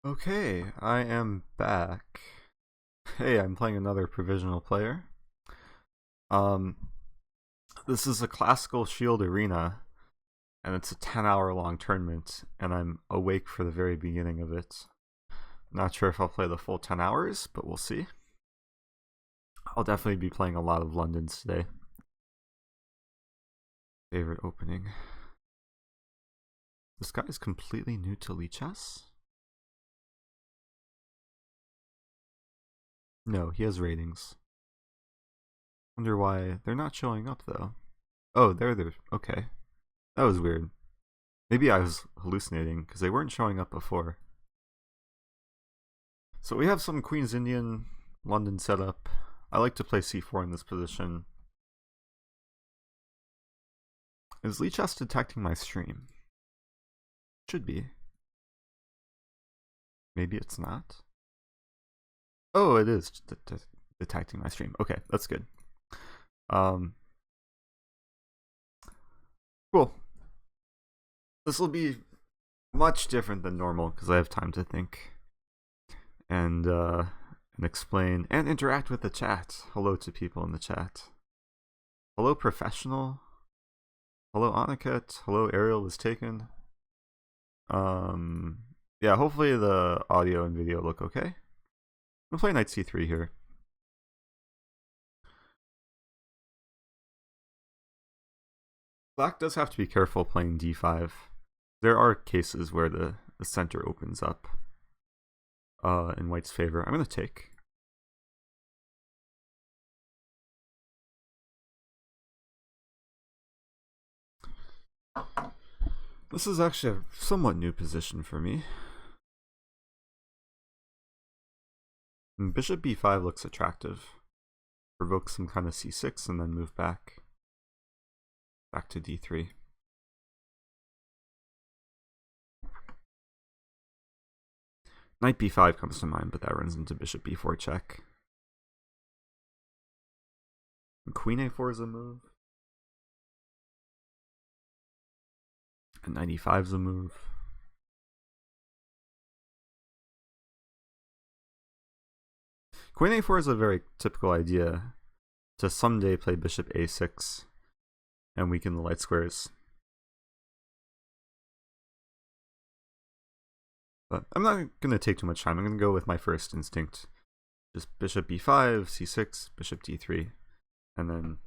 Okay, I am back. Hey, I'm playing another provisional player. Um, this is a classical Shield Arena, and it's a 10-hour long tournament, and I'm awake for the very beginning of it. Not sure if I'll play the full 10 hours, but we'll see. I'll definitely be playing a lot of Londons today. Favorite opening. This guy is completely new to Lichess? No, he has ratings. Wonder why they're not showing up though. Oh, there they're okay. That was weird. Maybe I was hallucinating because they weren't showing up before. So we have some Queen's Indian London setup. I like to play c4 in this position. Is Lichess detecting my stream? Should be. Maybe it's not. Oh, it is detecting my stream. Okay, that's good. Cool. This will be much different than normal because I have time to think and explain and interact with the chat. Hello to people in the chat. Hello, Professional. Hello, Aniket. Hello, Ariel was taken. Yeah, hopefully the audio and video look okay. I'm gonna play knight c3 here. Black does have to be careful playing d5. There are cases where the center opens up in white's favor. I'm going to take. This is actually a somewhat new position for me. And bishop b5 looks attractive. Provoke some kind of c6 and then move back to d3. Knight b5 comes to mind, but that runs into bishop b4 check. And queen a4 is a move. And knight e5 is a move. Queen a4 is a very typical idea to someday play bishop a6 and weaken the light squares. But I'm not going to take too much time. I'm going to go with my first instinct. Just bishop b5, c6, bishop d3. And then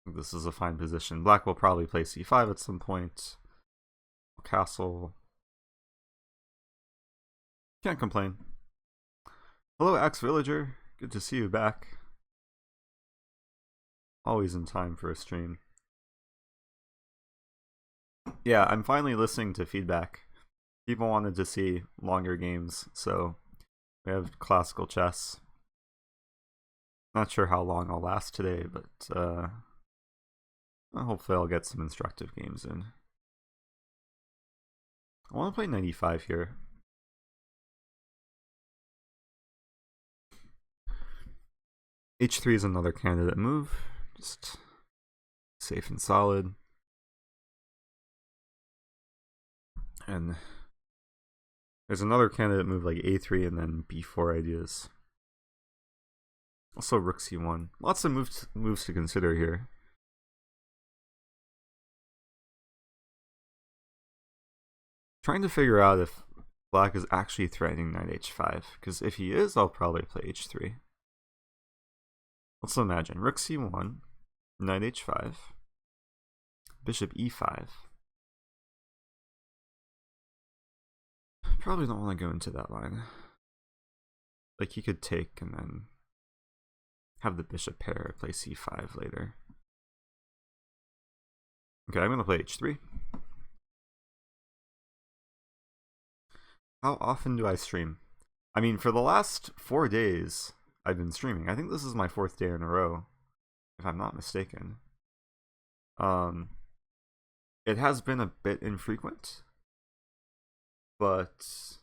this is a fine position. Black will probably play c5 at some point. Castle. Can't complain. Hello, Axe Villager. Good to see you back. Always in time for a stream. Yeah, I'm finally listening to feedback. People wanted to see longer games, so we have classical chess. Not sure how long I'll last today, but hopefully I'll get some instructive games in. I want to play 95 here. H3 is another candidate move, just safe and solid. And there's another candidate move like a3 and then b4 ideas. Also rook c1. Lots of moves to consider here. Trying to figure out if black is actually threatening knight h5, because if he is, I'll probably play h3. Let's imagine rook c1, knight h5, bishop e5. Probably don't want to go into that line. Like he could take and then have the bishop pair, play c5 later. Okay, I'm going to play h3. How often do I stream? I mean, for the last 4 days, I've been streaming. I think this is my 4th day in a row, if I'm not mistaken. It has been a bit infrequent, but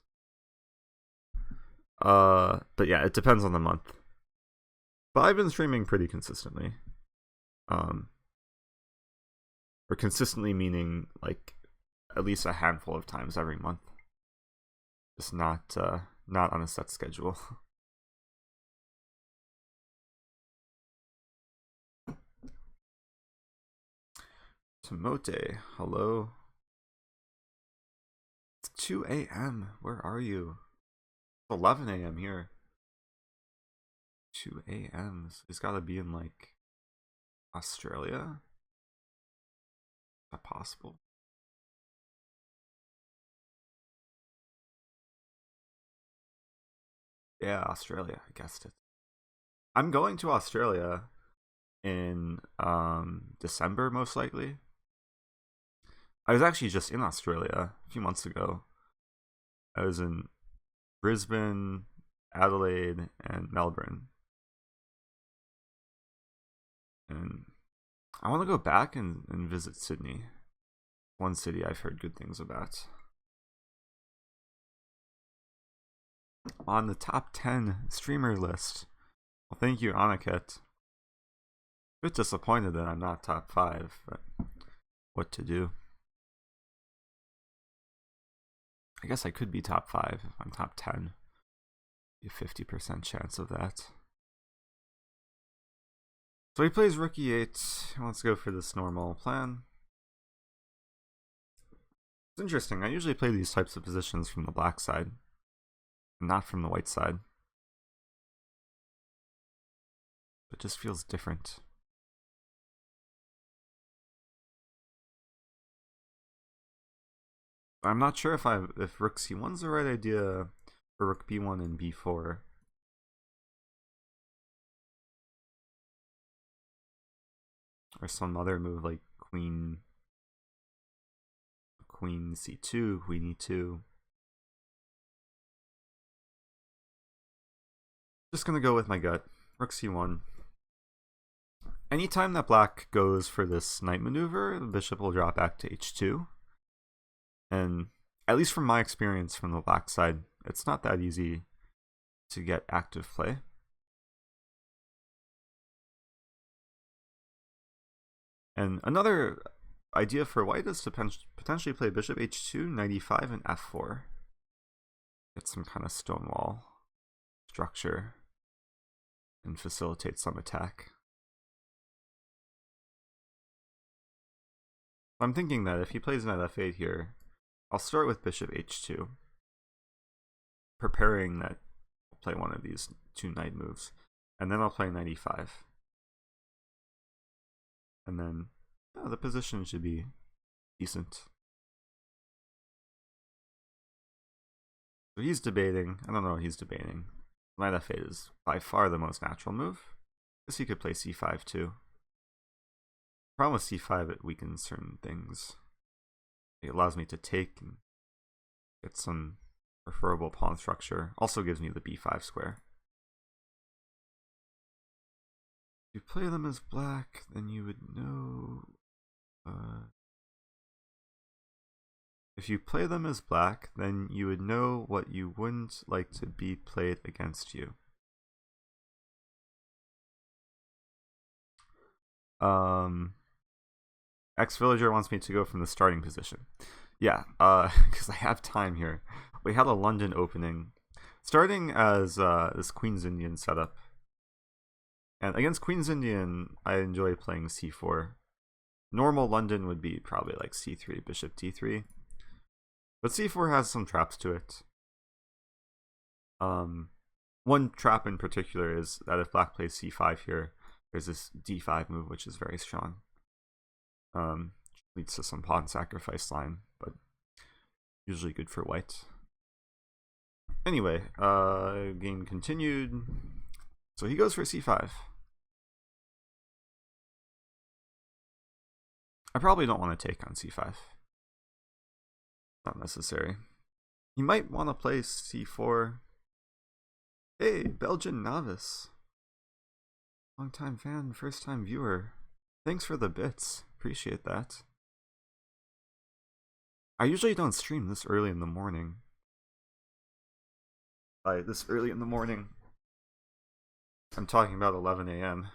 yeah, it depends on the month. But I've been streaming pretty consistently. Or consistently meaning like at least a handful of times every month. Just not on a set schedule. Timote, hello. It's 2 a.m. Where are you? It's 11 a.m. here. 2 a.m. So he's got to be in like Australia. Is that possible? Yeah, Australia. I guessed it. I'm going to Australia in December, most likely. I was actually just in Australia a few months ago. I was in Brisbane, Adelaide, and Melbourne. And I want to go back and visit Sydney. One city I've heard good things about. On the top 10 streamer list. Well, thank you, Aniket. A bit disappointed that I'm not top 5, but what to do? I guess I could be top 5 if I'm top 10. Be a 50% chance of that. So he plays Rookie 8. He wants to go for this normal plan. It's interesting. I usually play these types of positions from the black side, not from the white side. It just feels different. I'm not sure if Rook C1's the right idea for Rook B1 and B4. Or some other move like Queen C2, Queen E2. Just gonna go with my gut. Rook C1. Anytime that black goes for this knight maneuver, the bishop will drop back to H2. And at least from my experience from the black side, it's not that easy to get active play. And another idea for white is to potentially play bishop H2, knight E5, and F4. Get some kind of stonewall structure and facilitate some attack. I'm thinking that if he plays knight F8 here, I'll start with bishop H2, preparing that I'll play one of these two knight moves, and then I'll play knight E5. And then the position should be decent. So he's debating. I don't know what he's debating. Knight F8 is by far the most natural move. I guess he could play C5 too. Problem with C5, it weakens certain things. It allows me to take and get some preferable pawn structure. Also gives me the B5 square. If you play them as black, then you would know... if you play them as black, then you would know what you wouldn't like to be played against you. X-Villager wants me to go from the starting position. Yeah, because I have time here. We had a London opening. Starting as this Queen's Indian setup. And against Queen's Indian, I enjoy playing C4. Normal London would be probably like C3, bishop D3. But C4 has some traps to it. One trap in particular is that if black plays C5 here, there's this D5 move which is very strong. Leads to some pawn sacrifice line, but usually good for white. Anyway, game continued. So he goes for C5. I probably don't want to take on C5. Not necessary. He might want to play C4. Hey, Belgian novice. Long time fan, first time viewer. Thanks for the bits. Appreciate that. I usually don't stream this early in the morning. This early in the morning, I'm talking about 11 a.m.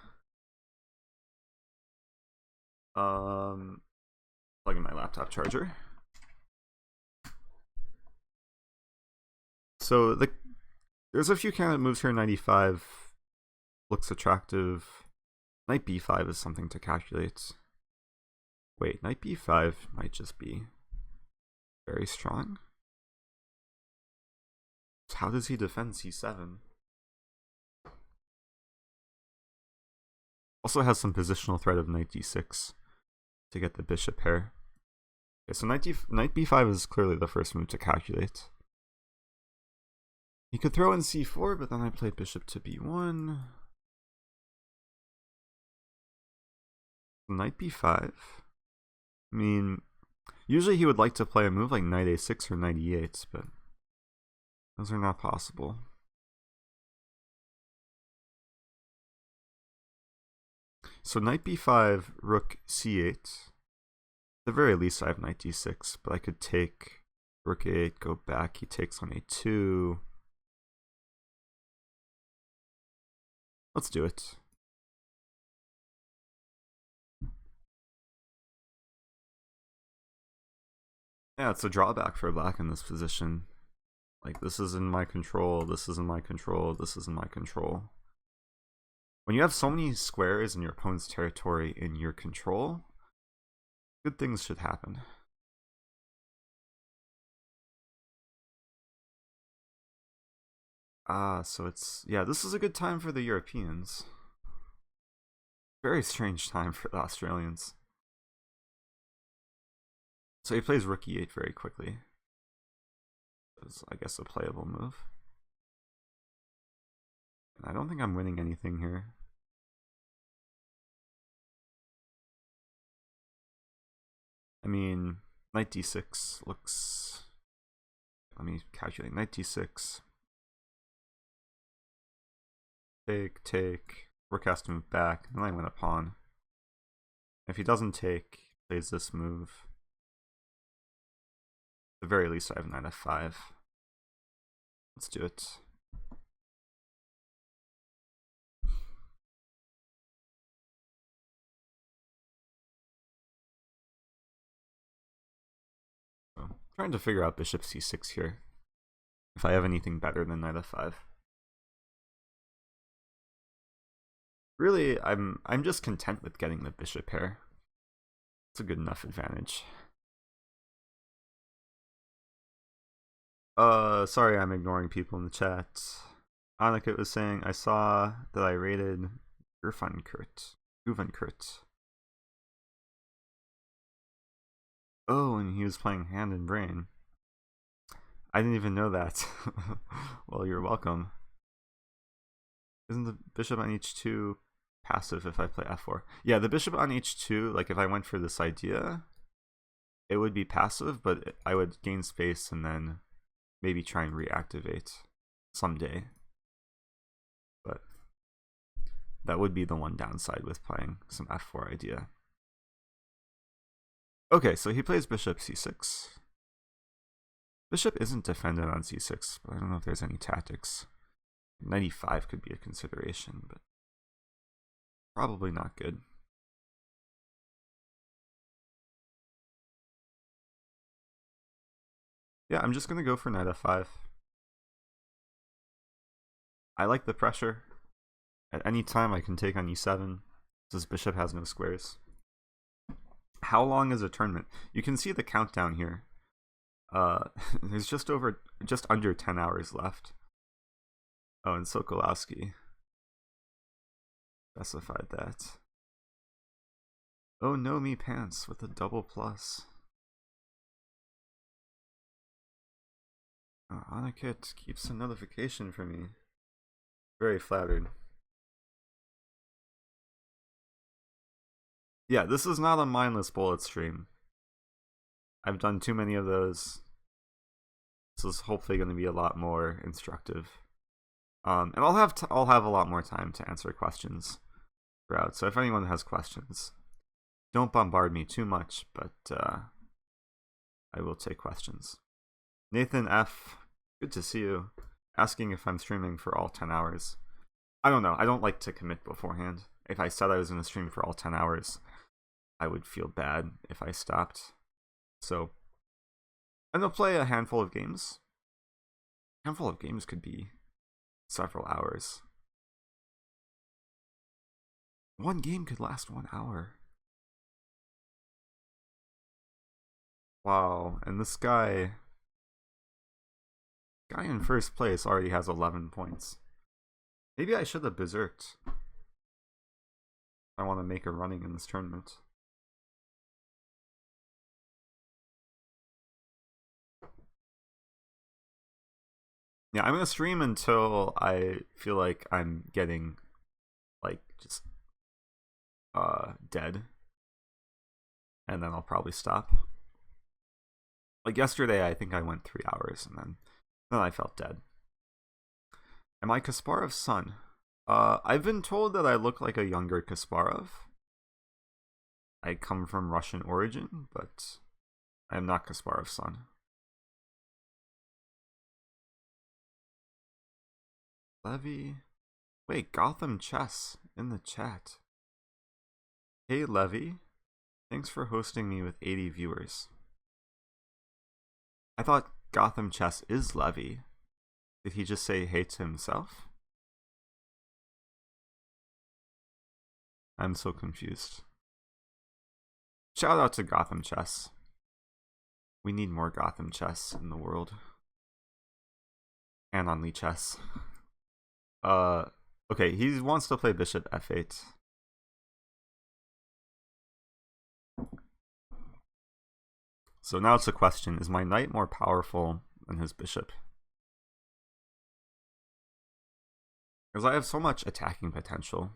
Plug in my laptop charger. So there's a few candidate moves here. 95 looks attractive. Knight b5 is something to calculate. Wait, knight b5 might just be very strong. So how does he defend c7? Also has some positional threat of knight d6 to get the bishop pair. Okay, so knight b5 is clearly the first move to calculate. He could throw in c4, but then I play bishop to b1. Knight b5. I mean, usually he would like to play a move like knight a6 or knight e8, but those are not possible. So knight b5, rook c8. At the very least I have knight d6, but I could take rook a8, go back, he takes on a2. Let's do it. Yeah, it's a drawback for black in this position. Like, this is in my control, this is in my control, this is in my control. When you have so many squares in your opponent's territory in your control, good things should happen. So it's, yeah, this is a good time for the Europeans. Very strange time for the Australians. So he plays rook e8 very quickly. It's, I guess, a playable move. And I don't think I'm winning anything here. I mean, knight d6 looks... Let me calculate. Knight d6. Take. Rook has to move back, and then I win a pawn. If he doesn't take, he plays this move. At the very least, I have knight f5. Let's do it. So, trying to figure out bishop c6 here. If I have anything better than knight f5. Really, I'm just content with getting the bishop pair. It's a good enough advantage. Sorry I'm ignoring people in the chat. Annika was saying, I saw that I rated Guvenkurt. Oh, and he was playing Hand and Brain. I didn't even know that. Well, you're welcome. Isn't the bishop on h2 passive if I play f4? Yeah, the bishop on h2, like if I went for this idea, it would be passive, but I would gain space and then maybe try and reactivate someday. But that would be the one downside with playing some f4 idea. Okay, so he plays bishop c6. Bishop isn't defended on c6, but I don't know if there's any tactics. Knight e5 could be a consideration, but probably not good. Yeah, I'm just going to go for knight f5. I like the pressure. At any time I can take on e7, since bishop has no squares. How long is a tournament? You can see the countdown here. There's just under 10 hours left. Oh, and Sokolowski specified that. Oh no, me pants with a double plus. Oh, Anakit keeps a notification for me. Very flattered. Yeah, this is not a mindless bullet stream. I've done too many of those. This is hopefully going to be a lot more instructive. And I'll have a lot more time to answer questions throughout. So if anyone has questions, don't bombard me too much, but I will take questions. Nathan F, good to see you. Asking if I'm streaming for all 10 hours. I don't know. I don't like to commit beforehand. If I said I was going to stream for all 10 hours, I would feel bad if I stopped. So I'm going to play a handful of games. handful of games could be several hours. One game could last 1 hour. Wow, and this guy in first place already has 11 points. Maybe I should have berserked. I want to make a running in this tournament. Yeah, I'm gonna stream until I feel like I'm getting like just dead, and then I'll probably stop. Like yesterday, I think I went 3 hours, and then I felt dead. Am I Kasparov's son? I've been told that I look like a younger Kasparov. I come from Russian origin, but I am not Kasparov's son. Levy? Wait, Gotham Chess in the chat. Hey Levy, thanks for hosting me with 80 viewers. I thought Gotham Chess is Levy. Did he just say hey to himself? I'm so confused. Shout out to Gotham Chess. We need more Gotham Chess in the world. And on Lichess. Okay, he wants to play bishop f8. So now it's a question, is my knight more powerful than his bishop? Because I have so much attacking potential.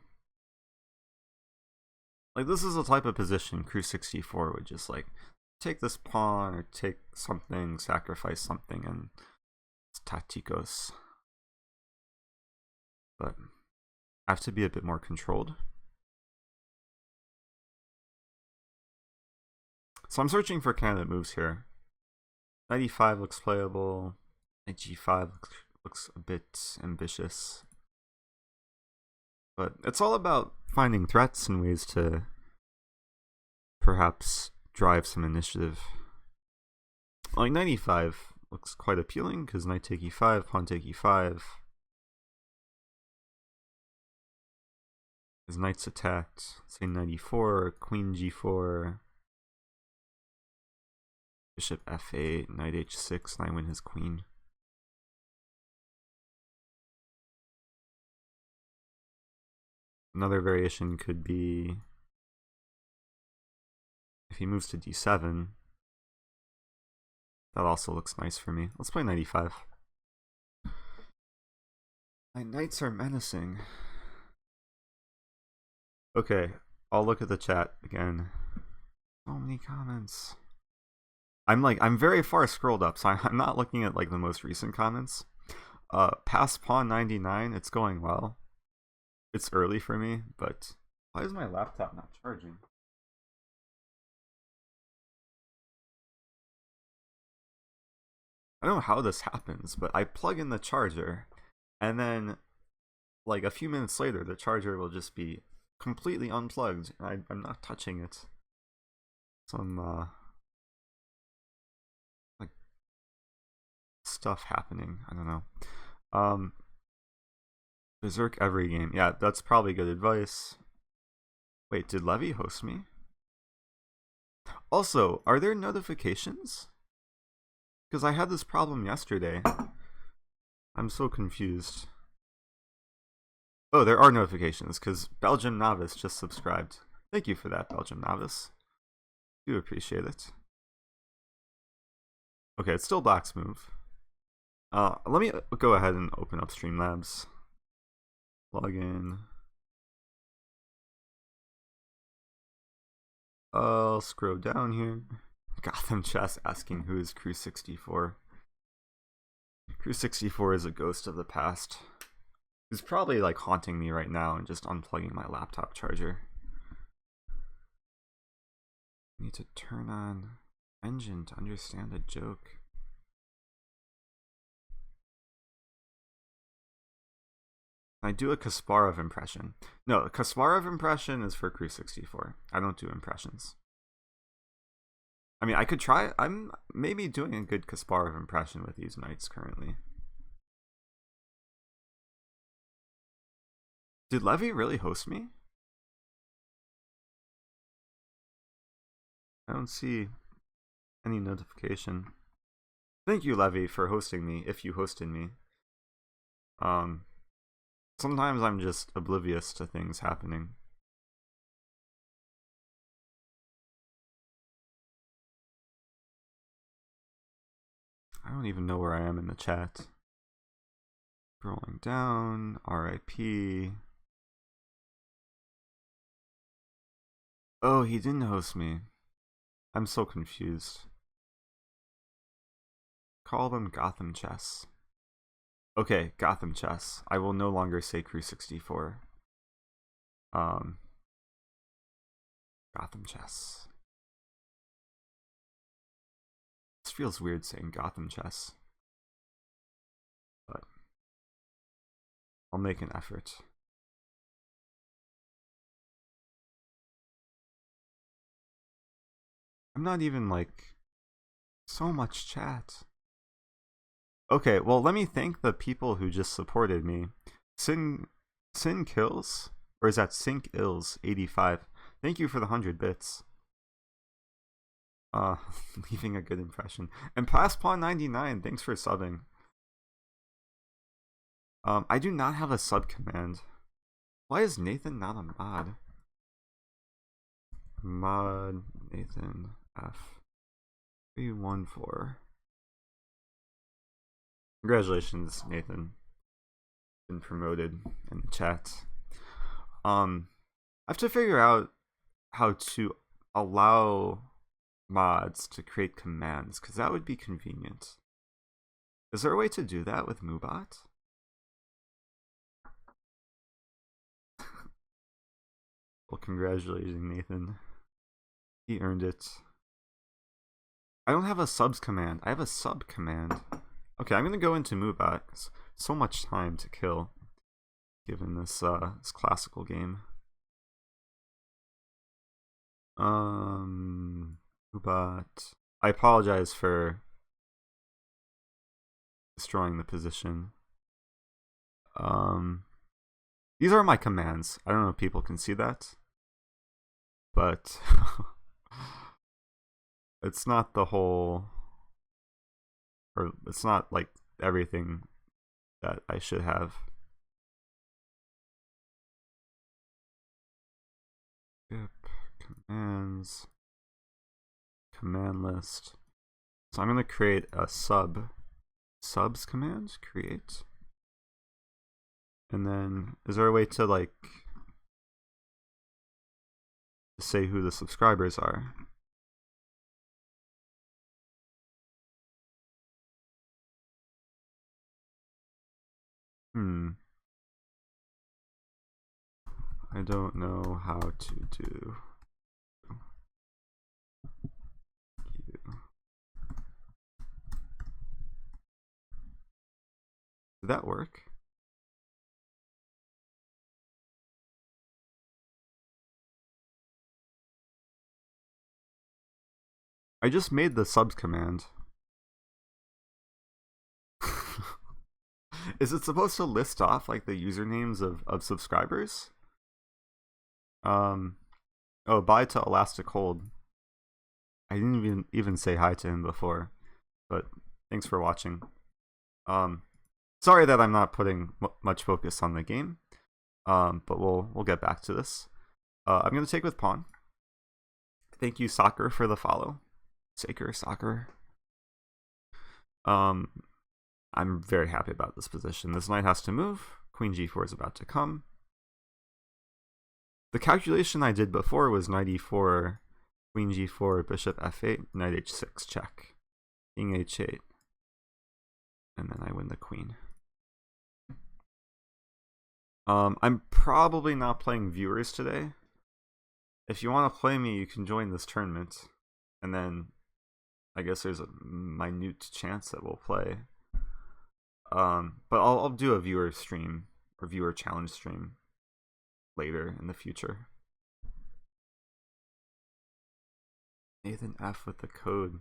Like, this is a type of position Crew 64 would just like take this pawn or take something, sacrifice something, and it's tácticos. But I have to be a bit more controlled. So I'm searching for candidate moves here. Knight e5 looks playable. Knight g5 looks a bit ambitious. But it's all about finding threats and ways to perhaps drive some initiative. Like knight e5 looks quite appealing because knight take e5, pawn take e5. His knight's attacked. Say knight e4, queen g4, bishop f8, knight h6, and I win his queen. Another variation could be if he moves to d7. That also looks nice for me. Let's play knight e5. My knights are menacing. Okay, I'll look at the chat again. So many comments. I'm very far scrolled up, so I'm not looking at like the most recent comments. Past pawn 99, it's going well. It's early for me, but why is my laptop not charging? I don't know how this happens, but I plug in the charger, and then like a few minutes later, the charger will just be completely unplugged, and I'm not touching it. Some like stuff happening. I don't know. Berserk every game. Yeah, that's probably good advice. Wait, did Levy host me? Also, are there notifications? Because I had this problem yesterday. I'm so confused. Oh, there are notifications because Belgium Novice just subscribed. Thank you for that, Belgium Novice. Do appreciate it. Okay, it's still Black's move. Let me go ahead and open up Streamlabs. Log in. I'll scroll down here. Gotham Chess asking who is Crew 64. Crew 64 is a ghost of the past. He's probably like haunting me right now and just unplugging my laptop charger. Need to turn on engine to understand a joke. I do a Kasparov impression. No, a Kasparov impression is for Crew 64. I don't do impressions. I mean, I could try. I'm maybe doing a good Kasparov impression with these knights currently. Did Levy really host me? I don't see any notification. Thank you, Levy, for hosting me, if you hosted me. Sometimes I'm just oblivious to things happening. I don't even know where I am in the chat. Scrolling down, RIP. Oh, he didn't host me. I'm so confused. Call them Gotham Chess. Okay, Gotham Chess. I will no longer say Crew 64. Gotham Chess. This feels weird saying Gotham Chess, but I'll make an effort. I'm not even like so much chat. Okay, well, let me thank the people who just supported me. Sin Kills, or is that Sink Ills 85? Thank you for the 100 bits. Leaving a good impression. And Past Pawn 99, thanks for subbing. I do not have a sub command. Why is Nathan not a mod? Mod Nathan F 314. Congratulations, Nathan. Been promoted in the chat. I have to figure out how to allow mods to create commands, because that would be convenient. Is there a way to do that with Moobot? Well, congratulations, Nathan. He earned it. I don't have a subs command. I have a sub command. Okay, I'm gonna go into Moobot. So much time to kill, given this this classical game. Moobot. I apologize for destroying the position. These are my commands. I don't know if people can see that, but it's not the whole, or it's not like everything that I should have. Yep, commands, command list. So I'm gonna create a subs command, create. And then, is there a way to like say who the subscribers are? I don't know how to do. Did that work? I just made the subs command. Is it supposed to list off like the usernames of subscribers? Oh, bye to Elastic Hold. I didn't even say hi to him before, but thanks for watching. Sorry that I'm not putting much focus on the game, but we'll get back to this. I'm gonna take with pawn. Thank you, Soccer, for the follow. Soccer. I'm very happy about this position. This knight has to move. Queen g4 is about to come. The calculation I did before was knight e4, queen g4, bishop f8, knight h6 check, king h8, and then I win the queen. I'm probably not playing viewers today. If you want to play me, you can join this tournament, and then I guess there's a minute chance that we'll play. But I'll do a viewer stream or viewer challenge stream later in the future. Nathan F with the code.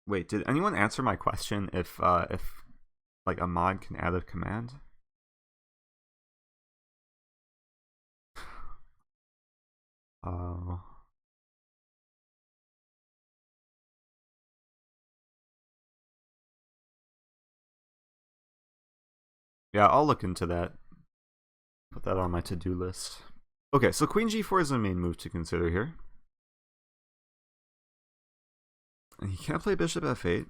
Wait, did anyone answer my question if like a mod can add a command. Oh. Yeah, I'll look into that. Put that on my to-do list. Okay, so queen g4 is the main move to consider here. And you can't play bishop f8.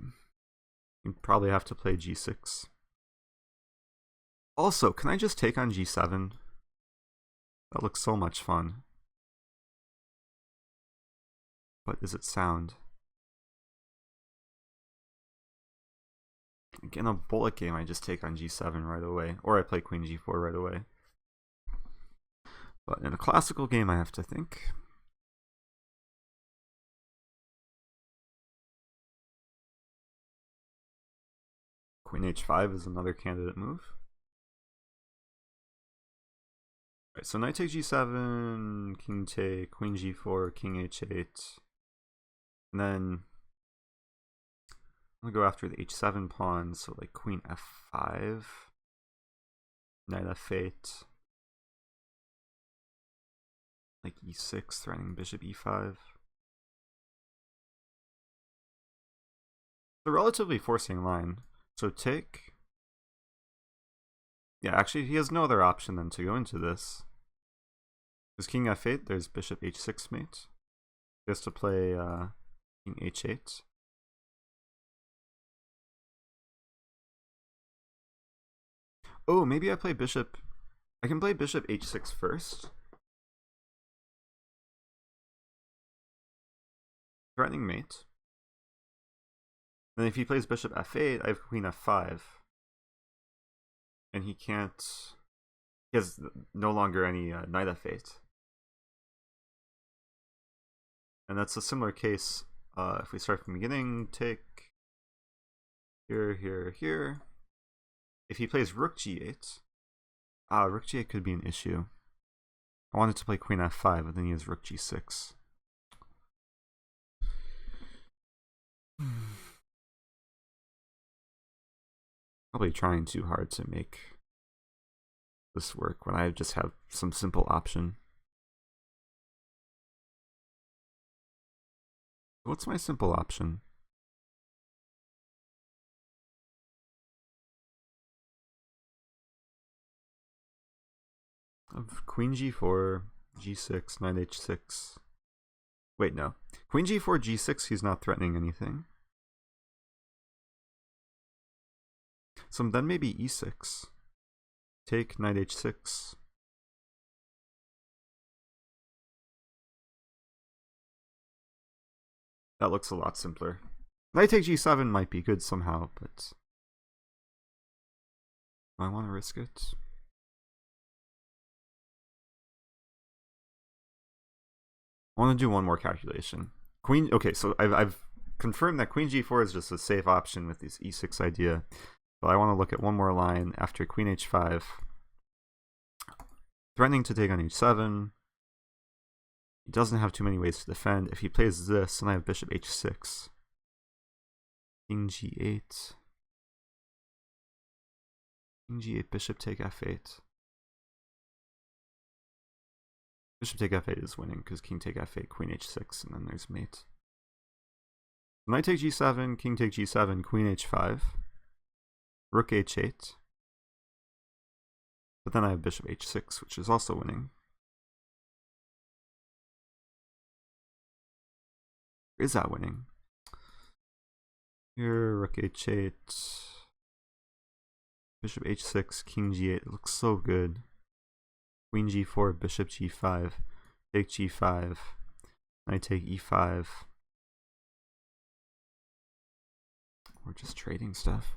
You probably have to play g6. Also, can I just take on g7? That looks so much fun. But is it sound? Like in a bullet game, I just take on g7 right away. Or I play queen g4 right away. But in a classical game, I have to think. Queen h5 is another candidate move. Alright, so knight takes g7, king take, queen g4, king h8. And then I'm gonna go after the h7 pawn, so like queen f5, knight f8, like e6, threatening bishop e5. It's a relatively forcing line. So take. Yeah, actually, he has no other option than to go into this. Because king f8, there's bishop h6 mate. He has to play king h8. Oh, maybe I play bishop. I can play bishop h6 first. Threatening mate. And if he plays bishop f8, I have queen f5. And he can't. He has no longer any knight f8. And that's a similar case if we start from the beginning. Take here, here, here. If he plays rook g8, rook g8 could be an issue. I wanted to play queen f5, but then he has rook g6. Probably trying too hard to make this work when I just have some simple option. What's my simple option? Of queen g4, g6, knight h6. Wait, no. Queen g4, g6, he's not threatening anything. So then maybe e6. Take knight h6. That looks a lot simpler. Knight take g7 might be good somehow, but do I want to risk it? I want to do one more calculation. Queen. Okay, so I've confirmed that queen g4 is just a safe option with this e6 idea. But I want to look at one more line after queen h5. Threatening to take on h7. He doesn't have too many ways to defend. If he plays this, then I have bishop h6. King g8. King g8, bishop take f8. Bishop take f8 is winning because king take f8, queen h6, and then there's mate. Knight take g7, king take g7, queen h5. Rook h8. But then I have bishop h6, which is also winning. Is that winning? Here, rook h8. Bishop h6, king g8. It looks so good. Queen g4, bishop g5. Take g5. Knight take e5. We're just trading stuff.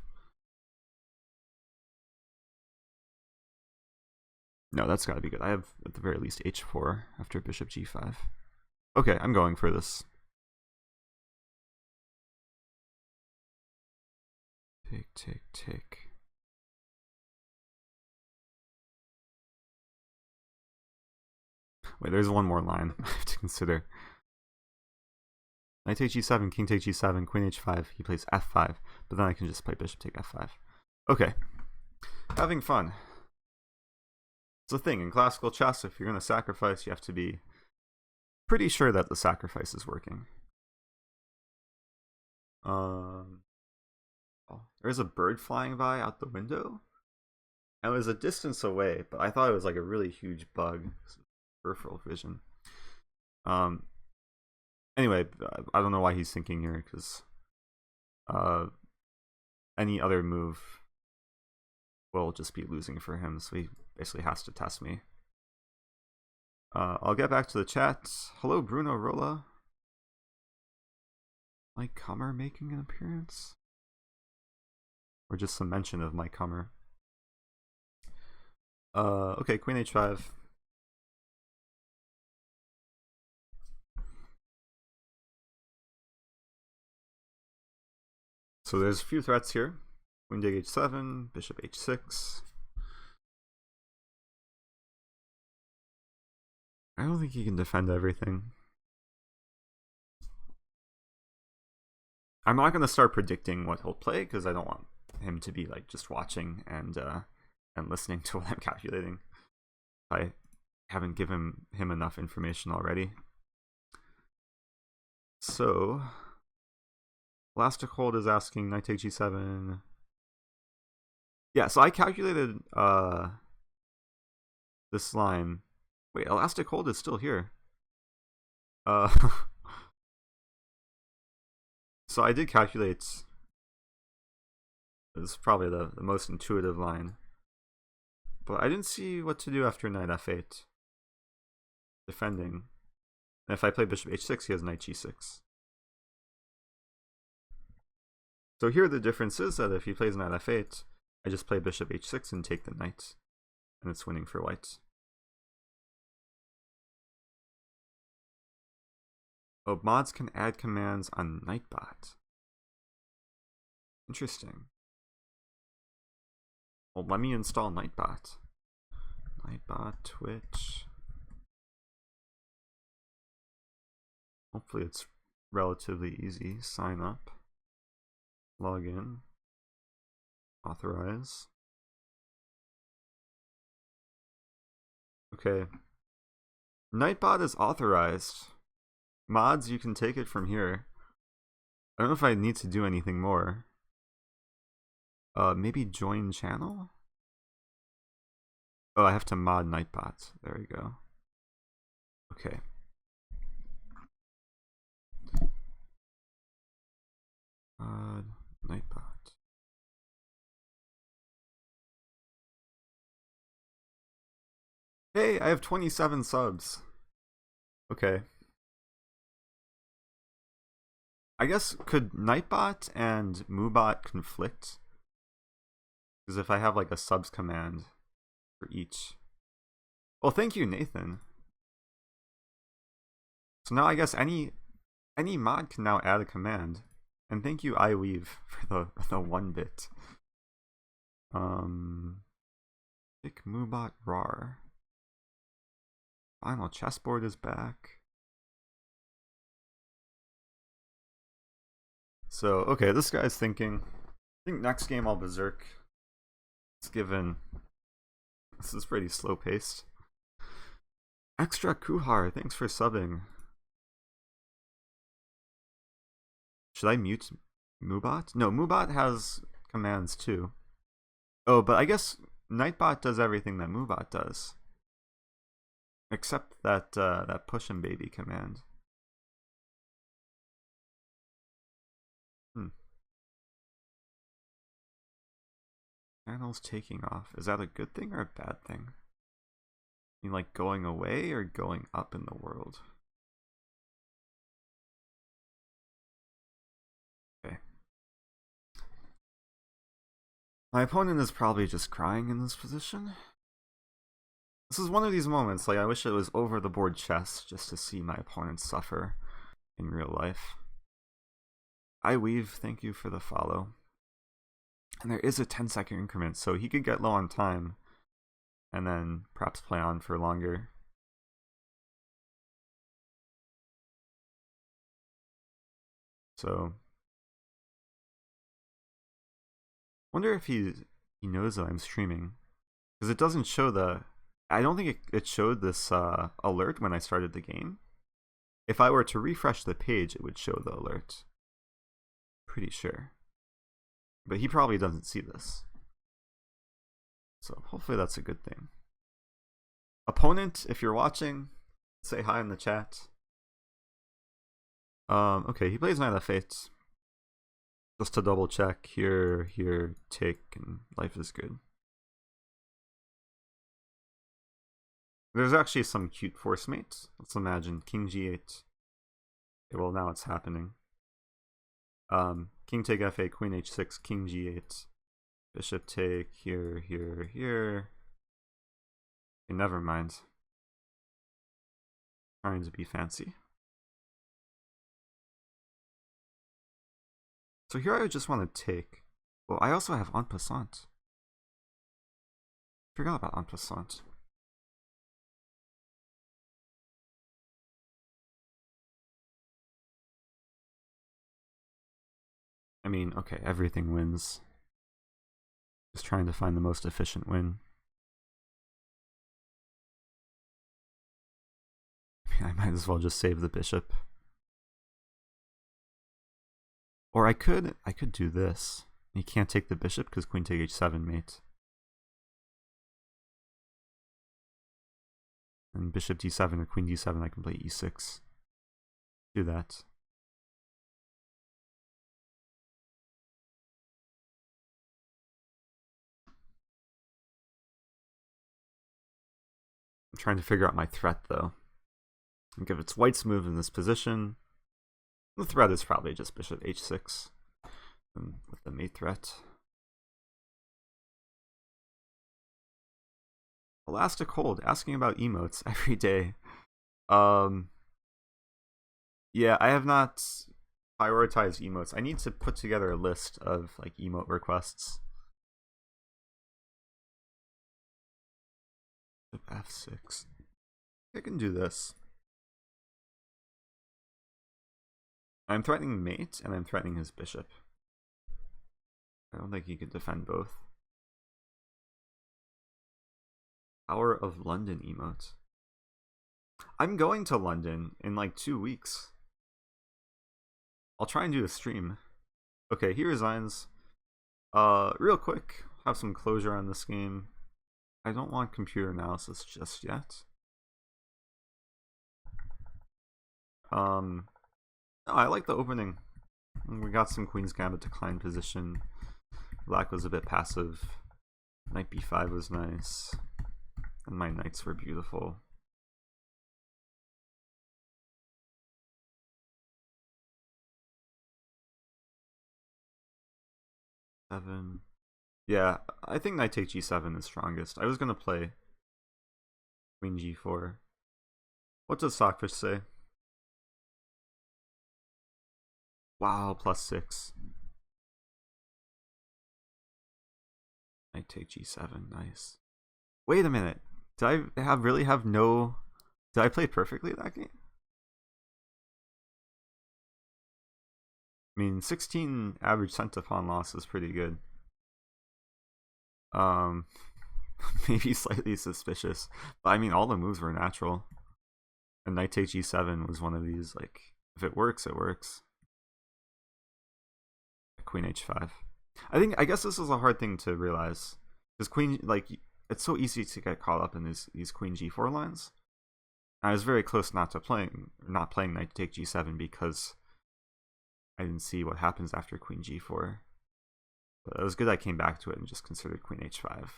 No, that's gotta be good. I have at the very least h4 after bishop g5. Okay, I'm going for this. Take, take, take. Wait, there's one more line I have to consider. Knight take g7, king take g7, queen h5. He plays f5, but then I can just play bishop take f5. Okay. Having fun. It's a thing in classical chess. If you're going to sacrifice, you have to be pretty sure that the sacrifice is working. Oh, there's a bird flying by out the window. It was a distance away, but I thought it was like a really huge bug. Peripheral vision. Anyway, I don't know why he's thinking here, because any other move will just be losing for him, so he basically has to test me. I'll get back to the chat. Hello, Bruno Rolla. Mike Kummer making an appearance? Or just some mention of Mike Kummer. Okay, Queen H5. So there's a few threats here. Queen dig H7, Bishop H6. I don't think he can defend everything. I'm not going to start predicting what he'll play, because I don't want him to be like just watching and listening to what I'm calculating. I haven't given him enough information already. So Elastic Hold is asking knight takes g7. Yeah, so I calculated this line. Wait, Elastic Hold is still here. So I did calculate. This is probably the most intuitive line. But I didn't see what to do after knight f8. Defending. And if I play bishop h6, he has knight g6. So here the difference is that if he plays knight f8, I just play bishop h6 and take the knight. And it's winning for white. Oh, mods can add commands on Nightbot. Interesting. Well, let me install Nightbot. Nightbot, Twitch. Hopefully it's relatively easy. Sign up. Log in. Authorize. Okay. Nightbot is authorized. Mods, you can take it from here. I don't know if I need to do anything more. Maybe join channel? Oh, I have to mod Nightbot. There we go. Okay. Mod Nightbot. Hey, I have 27 subs. Okay. I guess, could Nightbot and MooBot conflict? Because if I have like a subs command for each. Well, thank you, Nathan. So now I guess any mod can now add a command. And thank you, iWeave, for the 1-bit. Pick MooBot RAR. Final chessboard is back. So, okay, this guy's thinking, I think next game I'll berserk. It's given. This is pretty slow paced. Extra Kuhar, thanks for subbing. Should I mute MooBot? No, MooBot has commands too. Oh, but I guess Nightbot does everything that MooBot does. Except that that push and baby command. Channel's taking off. Is that a good thing or a bad thing? You like going away or going up in the world? Okay. My opponent is probably just crying in this position. This is one of these moments, like I wish it was over the board chess just to see my opponent suffer in real life. iWeave, thank you for the follow. And there is a 10-second increment, so he could get low on time and then perhaps play on for longer. So, wonder if he he knows that I'm streaming. Because it doesn't show the... I don't think it showed this alert when I started the game. If I were to refresh the page, it would show the alert. Pretty sure. But he probably doesn't see this. So hopefully that's a good thing. Opponent, if you're watching, say hi in the chat. Okay, he plays Knight f8. Just to double check, here, take, and life is good. There's actually some cute force mates. Let's imagine King G8. Okay, well, now it's happening. King take F8, Queen H6, King G8, Bishop take, here. Okay, never mind. Trying to be fancy. So here I just want to take. Well, I also have en passant. Forgot about en passant. I mean, okay, everything wins. Just trying to find the most efficient win. I mean, I might as well just save the bishop. Or I could do this. You can't take the bishop because queen take h7 mate. And bishop d7 or queen d7, I can play e6. Do that. I'm trying to figure out my threat though. I think if it's white's move in this position, the threat is probably just bishop h6 and with the mate threat. Elastic Hold asking about emotes every day. Yeah, I have not prioritized emotes. I need to put together a list of like emote requests. F6. I can do this. I'm threatening mate and I'm threatening his bishop. I don't think he could defend both. Hour of London emote. I'm going to London in like 2 weeks. I'll try and do a stream. Okay, he resigns. Real quick, have some closure on this game. I don't want computer analysis just yet. No, I like the opening. We got some Queen's Gambit decline position. Black was a bit passive. Knight b5 was nice. And my knights were beautiful. Seven. Yeah, I think knight take g7 is strongest. I was gonna play queen g4. What does Stockfish say? Wow, +6. Knight take g7, nice. Wait a minute. Did I really have no... Did I play perfectly that game? I mean, 16 average cent-to-pawn loss is pretty good. Maybe slightly suspicious. But I mean, all the moves were natural. And knight take g7 was one of these, like, if it works, it works. Queen h5. I guess this is a hard thing to realize. Because queen, like, it's so easy to get caught up in these queen g4 lines. I was very close not playing knight take g7 because I didn't see what happens after queen g4. But it was good I came back to it and just considered queen h5.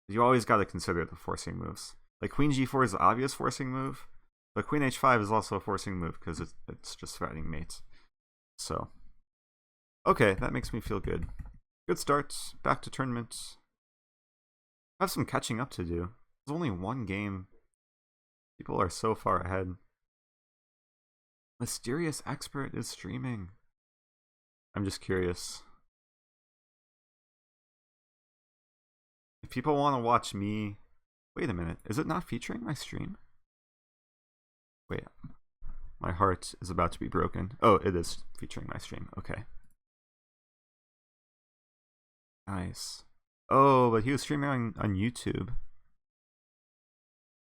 You always got to consider the forcing moves. Like queen g4 is the obvious forcing move, but queen h5 is also a forcing move because it's just threatening mate. So, okay, that makes me feel good. Good start. Back to tournament. I have some catching up to do. There's only one game. People are so far ahead. Mysterious Expert is streaming. I'm just curious. If people want to watch me... Wait a minute, is it not featuring my stream? Wait, my heart is about to be broken. Oh, it is featuring my stream, okay. Nice. Oh, but he was streaming on YouTube.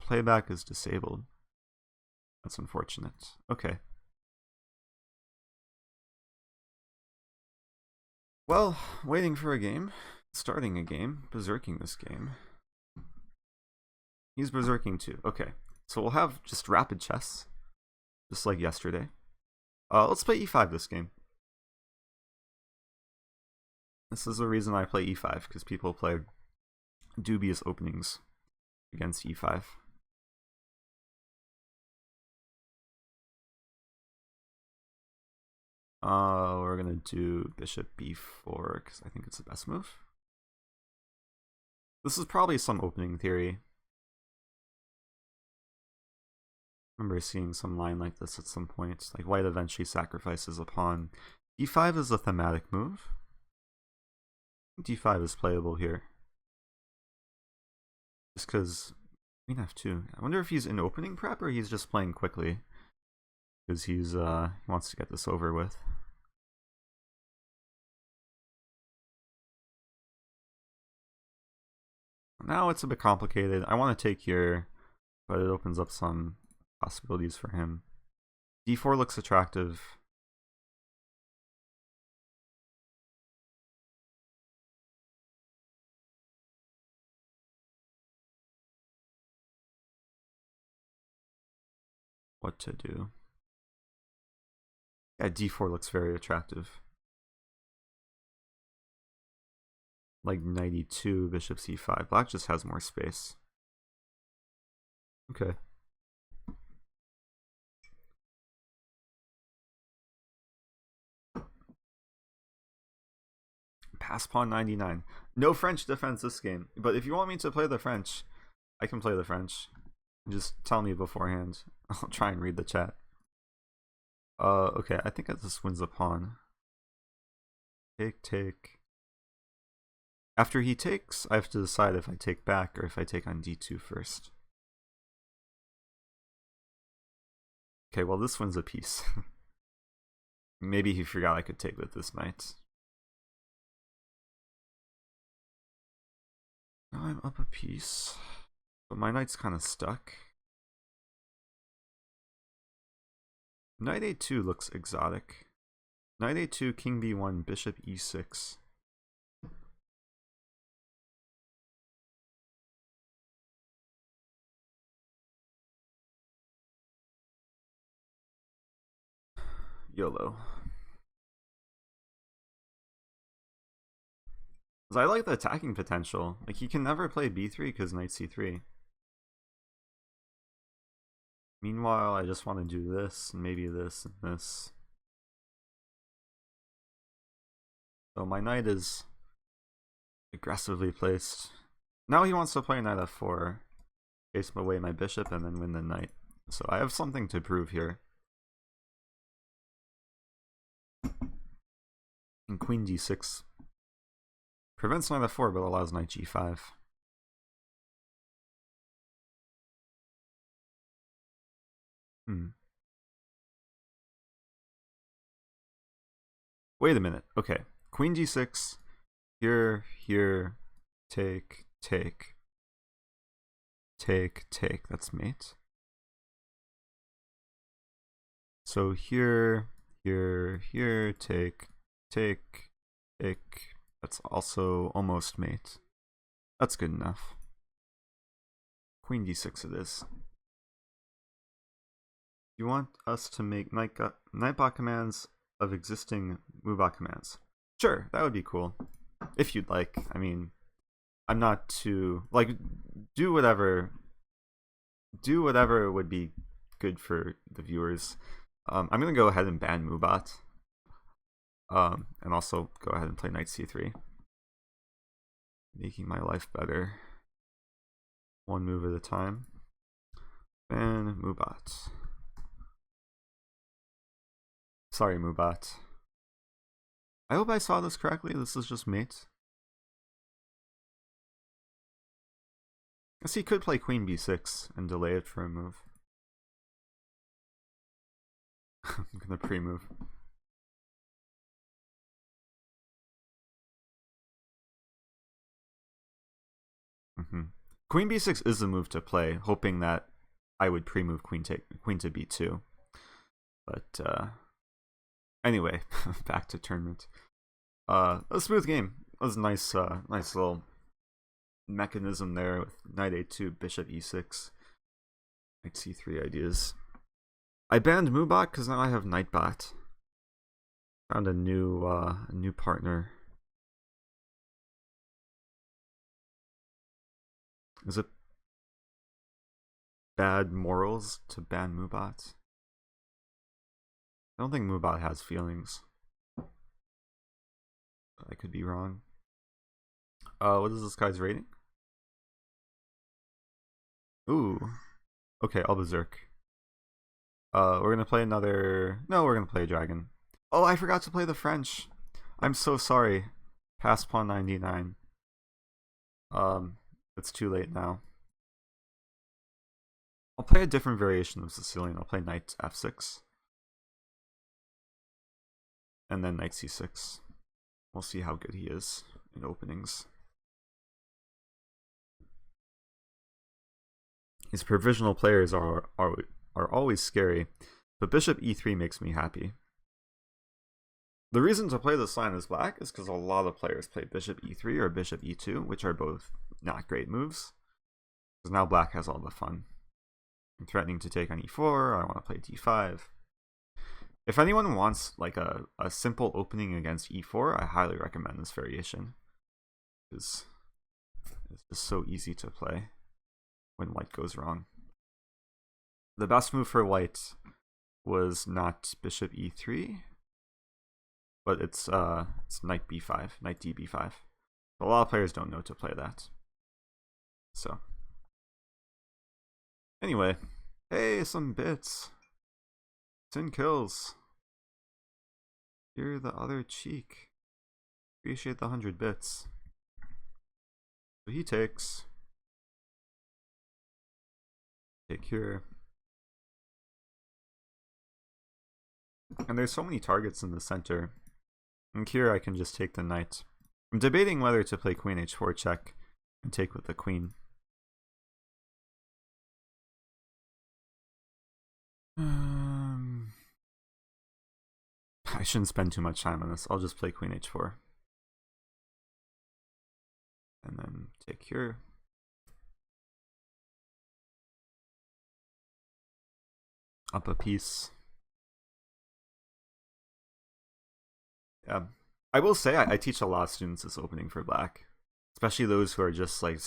Playback is disabled. That's unfortunate. Okay. Well, waiting for a game. Starting a game. Berserking this game. He's berserking too. Okay. So we'll have just rapid chess. Just like yesterday. Let's play e5 this game. This is the reason I play e5, because people play dubious openings against e5. We're gonna do bishop b4 because I think it's the best move. This is probably some opening theory. I remember seeing some line like this at some point, like white eventually sacrifices a pawn. d5 is a thematic move. d5 is playable here. Just because queen f2. I wonder if he's in opening prep or he's just playing quickly. Because he wants to get this over with. Now it's a bit complicated. I want to take here, but it opens up some possibilities for him. d4 looks attractive. What to do? Yeah, d4 looks very attractive. Like knight e2, bishop c5. Black just has more space. Okay. Pass pawn 99. No French defense this game. But if you want me to play the French, I can play the French. Just tell me beforehand. I'll try and read the chat. Okay, I think this wins the pawn. Take. After he takes, I have to decide if I take back or if I take on d2 first. Okay, well this wins a piece. Maybe he forgot I could take with this knight. Now I'm up a piece. But my knight's kind of stuck. Knight a2 looks exotic. Knight a2, king b1, bishop e6. YOLO. I like the attacking potential. Like, he can never play b3 because knight c3. Meanwhile, I just want to do this, and maybe this, and this. So my knight is aggressively placed. Now he wants to play knight f4, chase away my bishop, and then win the knight. So I have something to prove here. And queen d6 prevents knight f4, but allows knight g5. Wait a minute. Okay. Queen g6. Here. Take. That's mate. So here. Take. That's also almost mate. That's good enough. Queen d6 it is. You want us to make nightbot commands of existing movebot commands? Sure, that would be cool. If you'd like. I mean, I'm not too like do whatever would be good for the viewers. I'm gonna go ahead and ban moobot. And also go ahead and play knight c3. Making my life better. One move at a time. Ban moobot. Sorry, moobot. I hope I saw this correctly. This is just mate. Guess he could play queen b6 and delay it for a move. I'm gonna pre-move. Queen b6 is the move to play, hoping that I would pre-move queen to b2. But anyway, back to tournament. A smooth game. It was a nice little mechanism there with knight a2, bishop e6, knight c3 ideas. I banned Mubot because now I have Knightbot. Found a new partner. Is it bad morals to ban Mubot? I don't think Mubot has feelings. I could be wrong. What is this guy's rating? Ooh. Okay, I'll berserk. We're gonna play another... No, we're gonna play a dragon. Oh, I forgot to play the French. I'm so sorry. Pass pawn 99. It's too late now. I'll play a different variation of Sicilian. I'll play knight f6. And then knight c6. We'll see how good he is in openings. These provisional players are always scary, but bishop e3 makes me happy. The reason to play this line as black is because a lot of players play bishop e3 or bishop e2, which are both not great moves. Because now black has all the fun. I'm threatening to take on e4, I want to play d5. If anyone wants like a simple opening against e4, I highly recommend this variation. It's just so easy to play when white goes wrong. The best move for white was not bishop e3, but it's knight b5, knight db5. A lot of players don't know to play that. So anyway, hey, some bits. 10 kills. You're the other cheek. Appreciate the 100 bits. So he takes. Take here. And there's so many targets in the center. And here I can just take the knight. I'm debating whether to play queen h4 check and take with the queen. I shouldn't spend too much time on this. I'll just play queen h4. And then take here. Up a piece. Yeah. I will say I teach a lot of students this opening for black. Especially those who are just like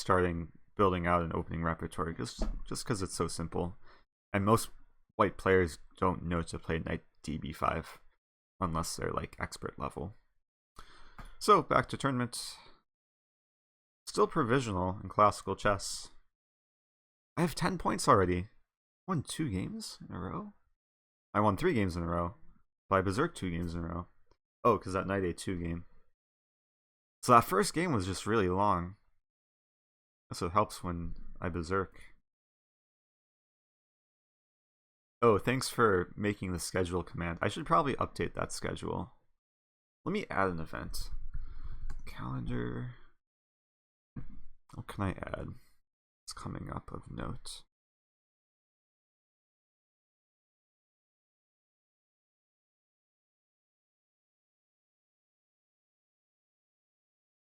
building out an opening repertoire, just because it's so simple. And most white players don't know to play knight db5 unless they're like expert level. So back to tournament. Still provisional in classical chess. I have 10 points already. Won 2 games in a row? I won 3 games in a row. But I berserked 2 games in a row. Oh, because that knight a2 game. So that first game was just really long. That's what helps when I berserk. Oh, thanks for making the schedule command. I should probably update that schedule. Let me add an event. Calendar. What can I add? It's coming up of note.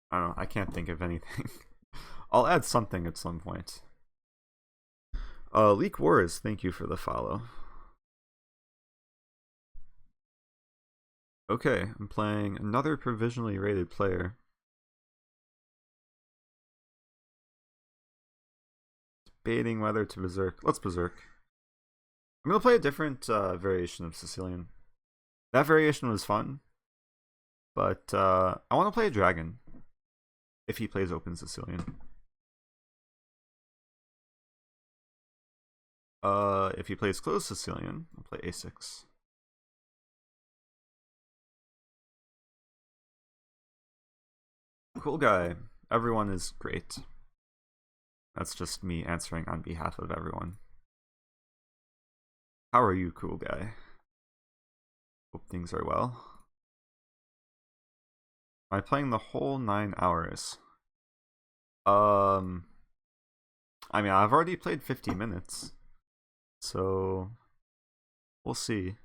I don't know. I can't think of anything. I'll add something at some point. Leak Wars, thank you for the follow. Okay, I'm playing another provisionally rated player. Debating whether to berserk. Let's berserk. I'm gonna play a different variation of Sicilian. That variation was fun, but I want to play a dragon. If he plays open Sicilian. If he plays closed Sicilian, I'll play a6. Cool guy. Everyone is great. That's just me answering on behalf of everyone. How are you, cool guy? Hope things are well. Am I playing the whole 9 hours? I mean, I've already played 50 minutes, so we'll see.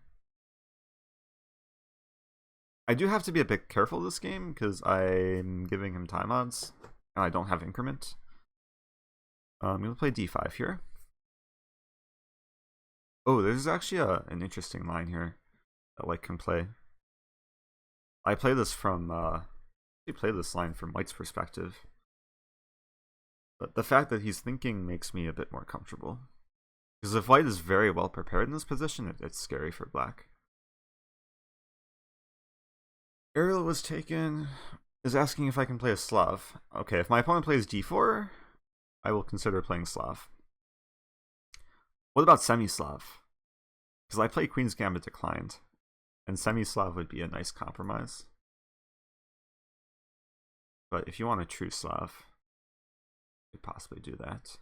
I do have to be a bit careful this game because I'm giving him time odds and I don't have increment. I'm going to play d5 here. Oh, there's actually an interesting line here that white can play. I play this from play this line from white's perspective, but the fact that he's thinking makes me a bit more comfortable. Because if white is very well prepared in this position, it's scary for black. Ariel was taken, is asking if I can play a Slav. Okay, if my opponent plays d4, I will consider playing Slav. What about semi-Slav? Because I play Queen's Gambit declined, and semi-Slav would be a nice compromise. But if you want a true Slav, you could possibly do that.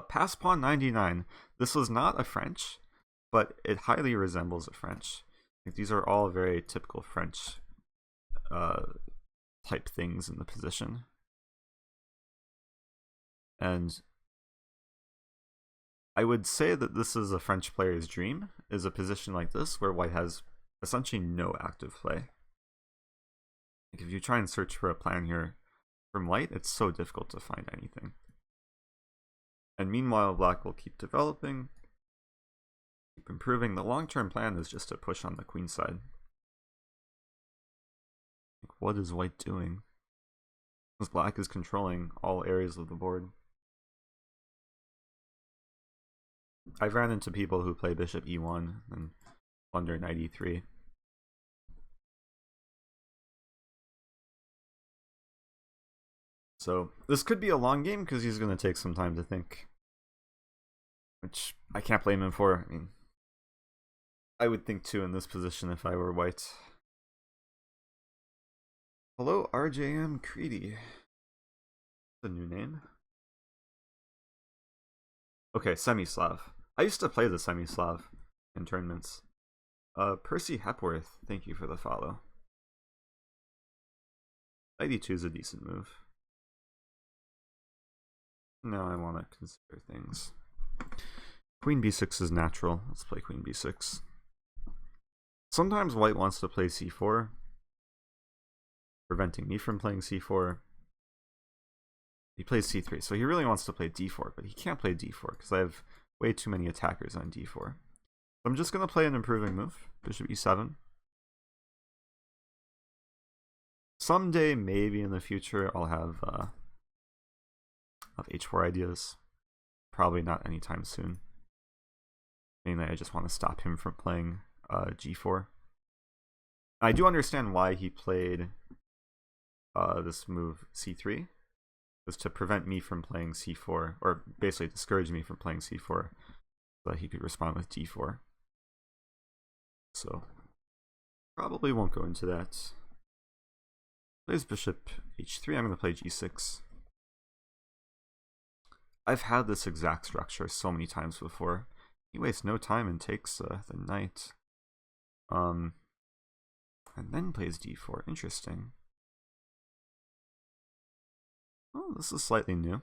Pass pawn 99. This was not a French, but it highly resembles a French. Like, these are all very typical French type things in the position. And I would say that this is a French player's dream, is a position like this where white has essentially no active play. Like, if you try and search for a plan here from white, it's so difficult to find anything. And meanwhile, black will keep developing, keep improving. The long-term plan is just to push on the queen side. Like, what is white doing? Because black is controlling all areas of the board. I've ran into people who play bishop e1 and wonder knight e3. So this could be a long game because he's going to take some time to think, which I can't blame him for. I mean, I would think too in this position if I were white. Hello, RJM Creedy. That's a new name. Okay, semi-Slav. I used to play the semi-Slav in tournaments. Percy Hepworth, thank you for the follow. Knight e2 is a decent move. Now I want to consider things. Queen b6 is natural. Let's play queen b6. Sometimes white wants to play c4, preventing me from playing c4. He plays c3, so he really wants to play d4, but he can't play d4 because I have way too many attackers on d4. So I'm just going to play an improving move, bishop e7. Someday, maybe in the future, I'll have h4 ideas. Probably not anytime soon. Mainly, I just want to stop him from playing g4. I do understand why he played this move c3. Was to prevent me from playing c4, or basically discourage me from playing c4, so that he could respond with d4. So, probably won't go into that. Plays bishop h3, I'm going to play g6. I've had this exact structure so many times before. He wastes no time and takes the knight. And then plays d4, interesting. Oh, this is slightly new.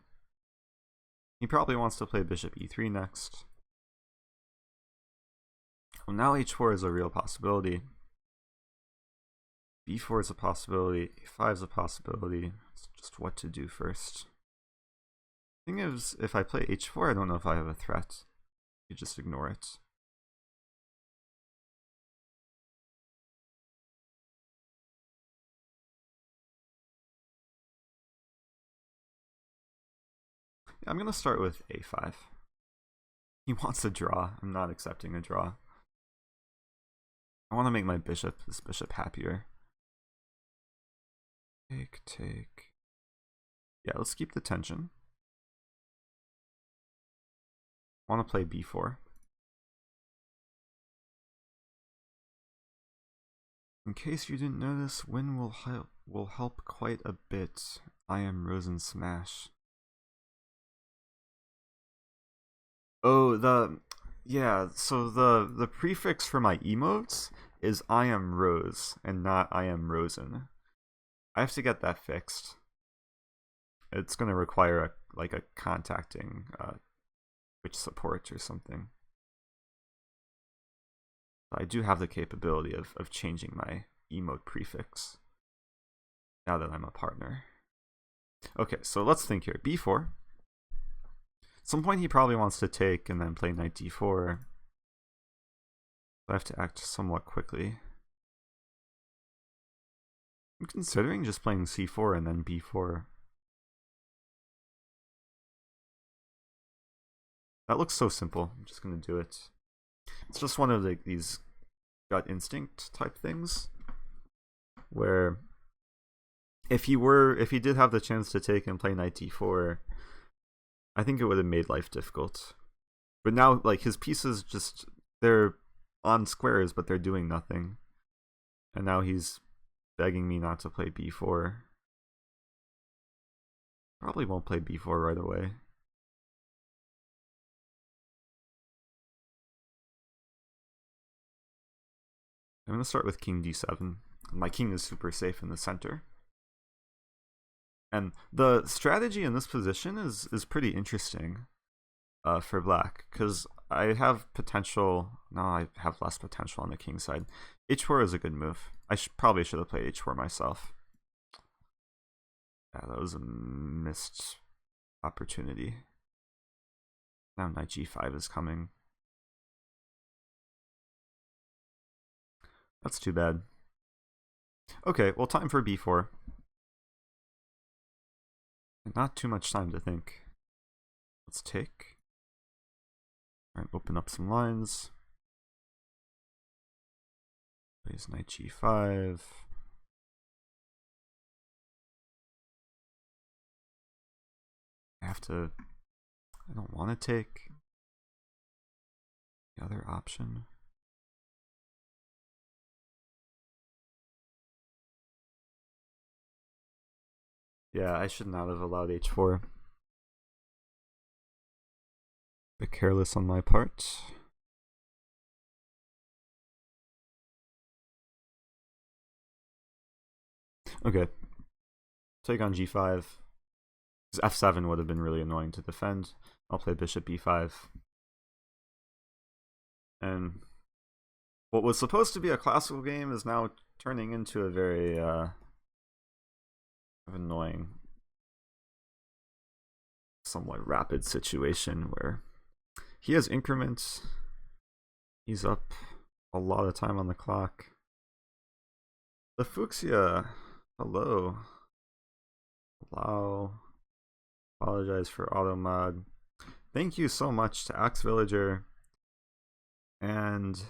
He probably wants to play bishop e3 next. Well, now h4 is a real possibility. b4 is a possibility. a5 is a possibility. It's just what to do first. Thing is, if I play h4, I don't know if I have a threat. You just ignore it. I'm going to start with a5. He wants a draw. I'm not accepting a draw. I want to make my this bishop happier. Take. Yeah, let's keep the tension. I want to play b4. In case you didn't notice, win will help quite a bit. I am Rosen smash. Oh, so the prefix for my emotes is I am Rose and not I am Rosen. I have to get that fixed. it's going to require a contacting which support or something. I do have the capability of changing my emote prefix now that I'm a partner. Okay, so let's think here. b4. At some point he probably wants to take and then play knight d4. I have to act somewhat quickly. I'm considering just playing c4 and then b4. That looks so simple. I'm just going to do it. It's just one of these gut instinct type things where if he did have the chance to take and play knight d4, I think it would have made life difficult. But now, like, his pieces just, they're on squares, but they're doing nothing. And now he's begging me not to play b4. Probably won't play b4 right away. I'm going to start with king d7. My king is super safe in the center. And the strategy in this position is pretty interesting for black, because I have potential. No, I have less potential on the king side. h4 is a good move. I probably should have played h4 myself. Yeah, that was a missed opportunity. Now knight g5 is coming. That's too bad. Okay, well, time for b4. Not too much time to think. Let's take. Alright, open up some lines. Plays knight g5. I don't want to take the other option. Yeah, I should not have allowed h4. Bit careless on my part. Okay. Take on g5. f7 would have been really annoying to defend. I'll play bishop b5. And what was supposed to be a classical game is now turning into a very annoying, somewhat rapid situation where he has increments. He's up a lot of time on the clock. The Fuchsia, hello. Wow. Apologize for auto mod. Thank you so much to Axe Villager and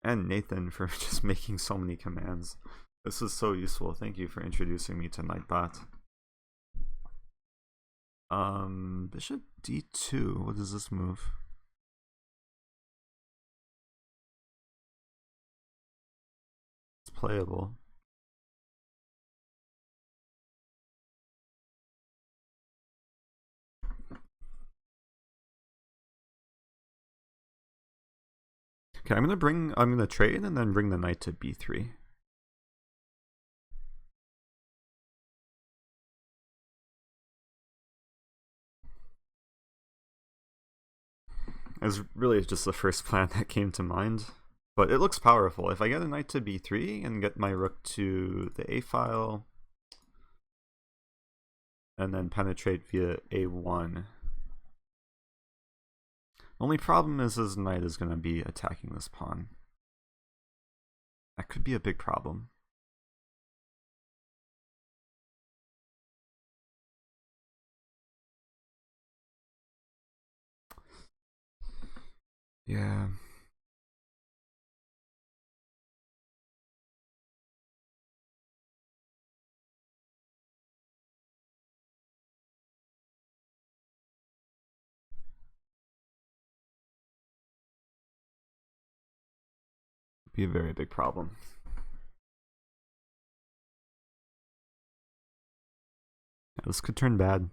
Nathan for just making so many commands. This is so useful. Thank you for introducing me to Nightbot. Bishop d2. What is this move? It's playable. Okay, I'm gonna trade and then bring the knight to b3. It's really just the first plan that came to mind, but it looks powerful. If I get a knight to b3 and get my rook to the a file, and then penetrate via a1. Only problem is his knight is going to be attacking this pawn. That could be a big problem. Yeah. Be a very big problem. Yeah, this could turn bad.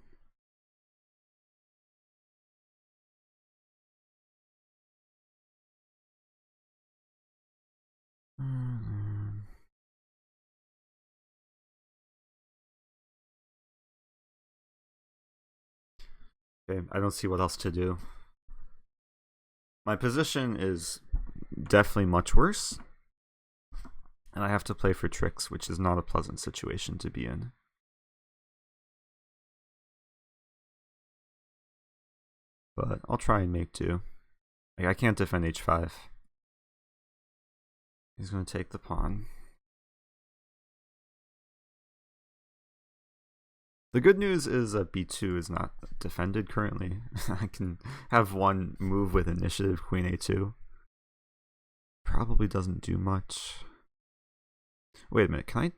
Okay, I don't see what else to do. My position is definitely much worse, and I have to play for tricks, which is not a pleasant situation to be in. But I'll try and make do. Like, I can't defend h5. He's going to take the pawn. The good news is that b2 is not defended currently. I can have one move with initiative, queen a2. Probably doesn't do much. Wait a minute, can I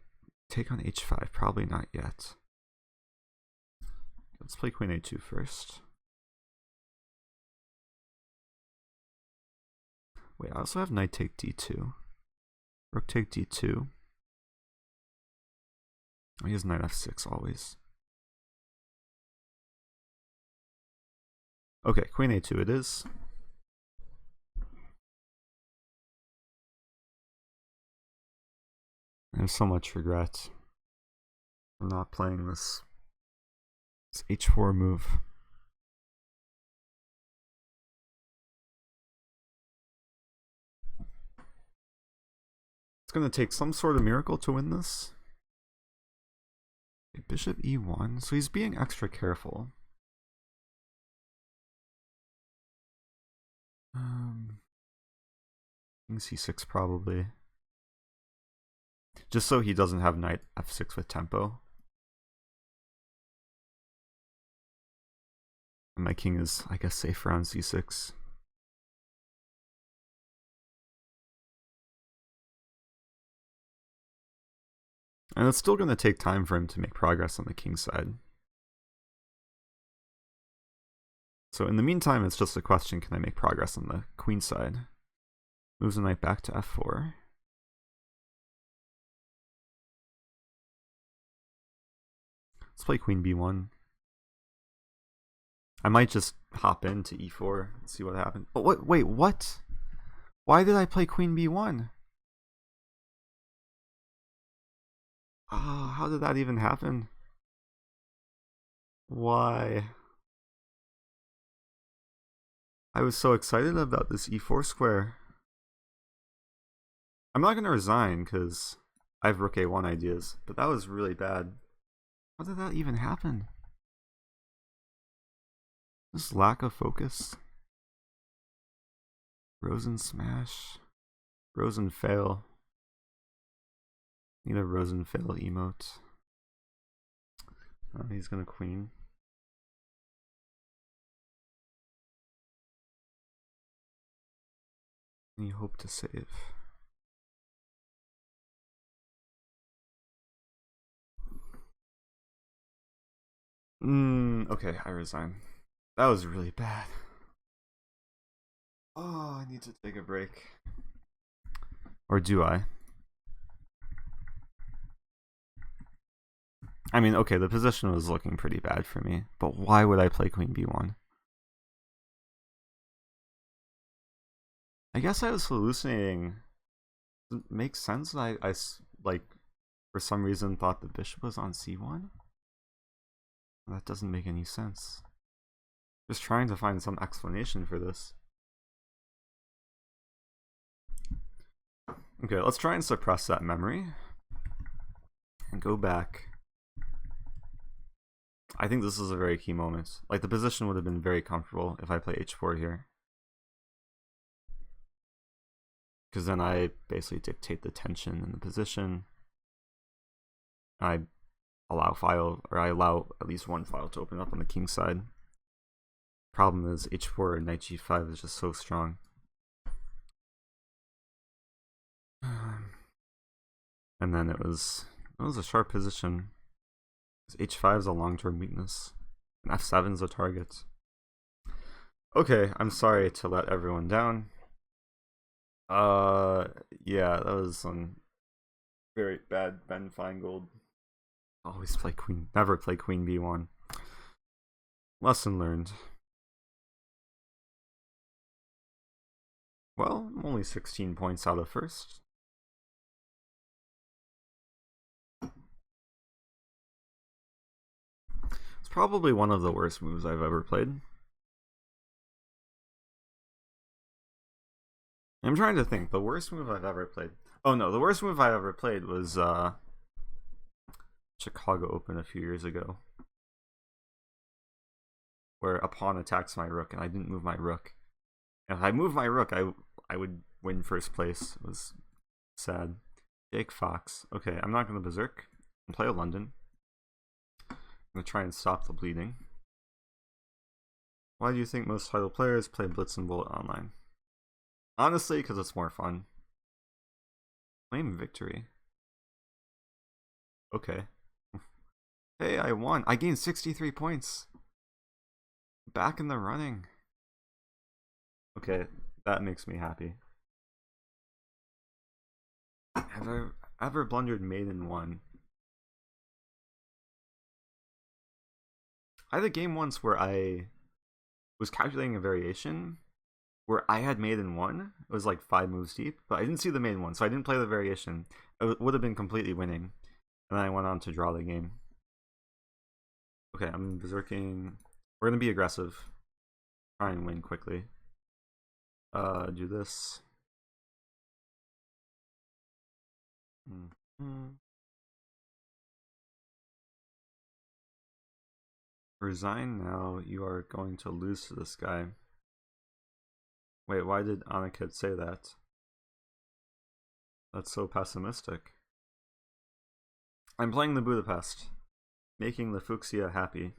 take on h5? Probably not yet. Let's play queen a2 first. Wait, I also have knight take d2. Rook take d2. Oh, he has knight f6 always. Okay, queen a2 it is. I have so much regret for not playing this h4 move. It's going to take some sort of miracle to win this. Okay, bishop e1, so he's being extra careful. King c6 probably. Just so he doesn't have knight f6 with tempo. And my king is, I guess, safe around c6. And it's still going to take time for him to make progress on the king side. So in the meantime, it's just a question, can I make progress on the queen side? Moves the knight back to f4. Let's play queen b1. I might just hop into e4 and see what happens. Oh, wait, what? Why did I play queen b1? Oh, how did that even happen? Why? I was so excited about this e4 square. I'm not going to resign because I have rook a1 ideas, but that was really bad. How did that even happen? This lack of focus. Rosen smash. Rosen fail. Need a Rosen fail emote. Oh, he's gonna queen. Any hope to save? Okay, I resign. That was really bad. Oh, I need to take a break. Or do I? I mean, okay, the position was looking pretty bad for me, but why would I play queen b1? I guess I was hallucinating. Does it make sense that I like, for some reason, thought the bishop was on c1? That doesn't make any sense. Just trying to find some explanation for this. Okay, let's try and suppress that memory and go back. I think this is a very key moment. Like, the position would have been very comfortable if I play h4 here, because then I basically dictate the tension in the position. I allow at least one file to open up on the king side. Problem is h4 and knight g5 is just so strong. And then it was a sharp position. h5 is a long-term weakness, and f7 is a target. Okay, I'm sorry to let everyone down. Yeah, that was some very bad Ben Feingold. Always play queen, never play queen b1. Lesson learned. Well, I'm only 16 points out of first. It's probably one of the worst moves I've ever played. I'm trying to think. The worst move I've ever played. Oh no, the worst move I ever played was Chicago Open a few years ago, where a pawn attacks my rook and I didn't move my rook. And if I moved my rook, I would win first place. It was sad. Jake Fox. Okay, I'm not going to berserk. I'm play a London. I'm going to try and stop the bleeding. Why do you think most title players play Blitz and Bullet online? Honestly, because it's more fun. Claim victory. Okay. Hey, I won. I gained 63 points. Back in the running. Okay, that makes me happy. Have I ever blundered mate in one? I had a game once where I was calculating a variation where I had mate in one. It was like 5 moves deep, but I didn't see the mate in one, so I didn't play the variation. It would have been completely winning. And then I went on to draw the game. Okay, I'm berserking. We're going to be aggressive. Try and win quickly. Do this. Resign now, you are going to lose to this guy. Wait, why did Anakit say that? That's so pessimistic. I'm playing the Budapest, making the Fuchsia happy.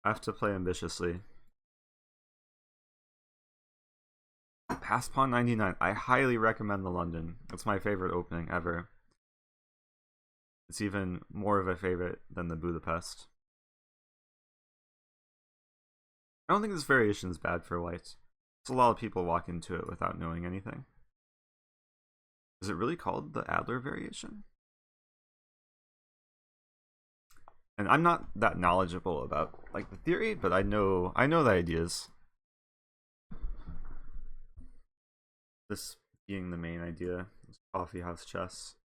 I have to play ambitiously. Pass pawn 99. I highly recommend the London. It's my favorite opening ever. It's even more of a favorite than the Budapest. I don't think this variation is bad for white. A lot of people walk into it without knowing anything. Is it really called the Adler variation? And I'm not that knowledgeable about like the theory, but I know the ideas. This being the main idea, is coffee house chess.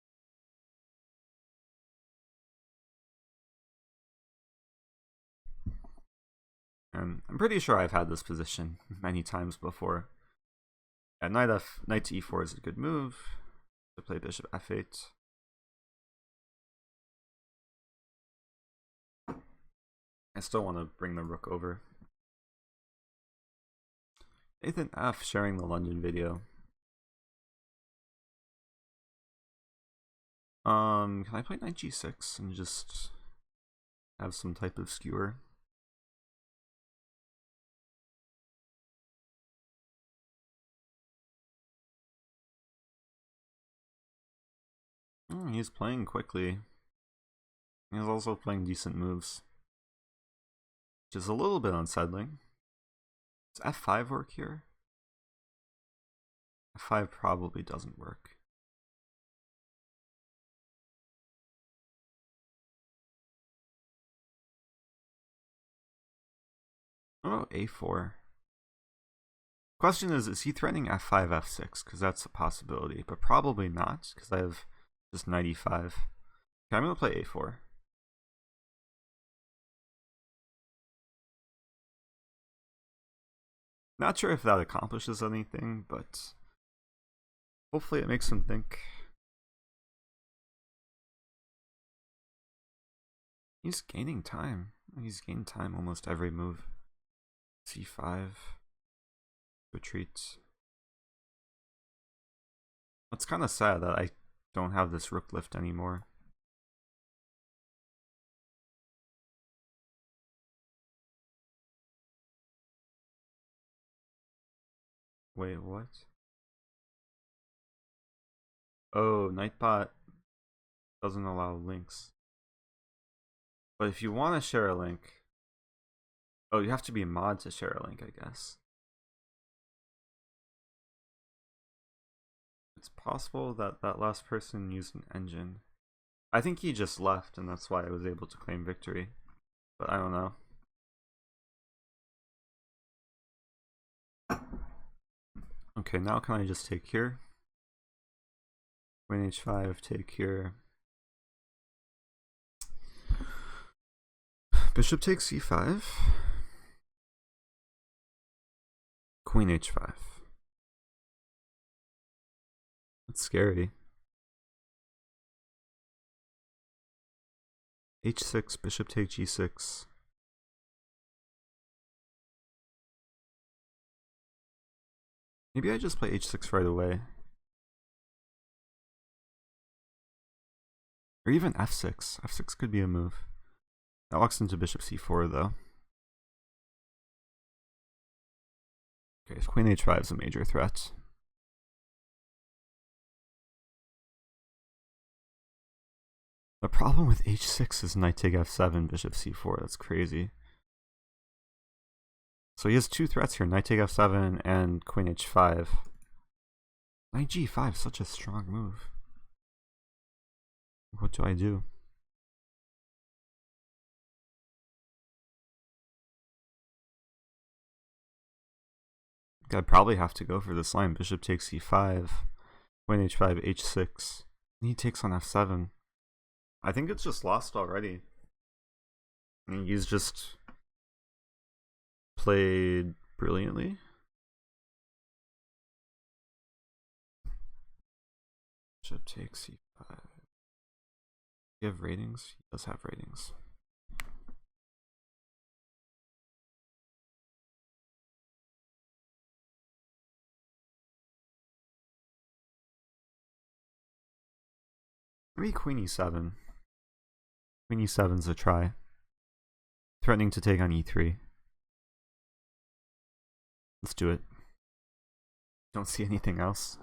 And I'm pretty sure I've had this position many times before. At knight to e4 is a good move. To play bishop f8. I still want to bring the rook over. Nathan F sharing the London video. Can I play knight g6 and just have some type of skewer? Oh, he's playing quickly. He's also playing decent moves, which is a little bit unsettling. Does f5 work here? f5 probably doesn't work. Oh, a4. Question is he threatening f5, f6? Because that's a possibility, but probably not, because I have just knight e5. Okay, I'm going to play a4. Not sure if that accomplishes anything, but hopefully it makes him think. He's gaining time. He's gained time almost every move. c5. Retreat. It's kind of sad that I don't have this rook lift anymore. Wait, what? Oh, Nightbot doesn't allow links. But if you want to share a link... Oh, you have to be a mod to share a link, I guess. It's possible that that last person used an engine. I think he just left, and that's why I was able to claim victory. But I don't know. Okay, now can I just take here? Queen h5, take here. Bishop takes e5. Queen h5. That's scary. h6, bishop take g6. Maybe I just play h6 right away. Or even f6. f6 could be a move. That walks into bishop c4 though. Okay, so queen h5 is a major threat. The problem with h6 is knight take f7, bishop c4. That's crazy. So he has two threats here, knight take f7 and queen h5. Knight g5 is such a strong move. What do I do? I'd probably have to go for this line. Bishop takes e5, queen h5, h6. And he takes on f7. I think it's just lost already. I mean, he's just played brilliantly. Bishop takes e5. Do you have ratings? He does have ratings. Maybe queen e7. Queen e7's a try. Threatening to take on e3. Let's do it. Don't see anything else.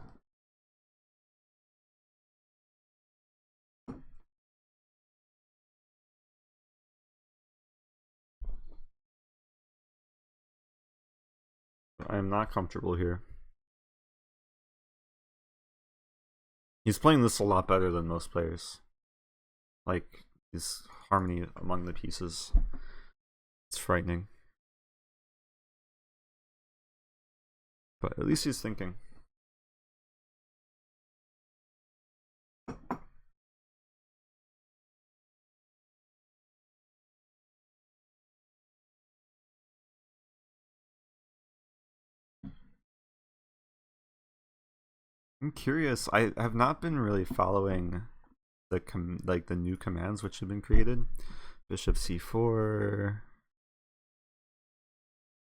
I am not comfortable here. He's playing this a lot better than most players. Like, his harmony among the pieces. It's frightening. But at least he's thinking. I'm curious. I have not been really following the new commands which have been created. Bishop c4.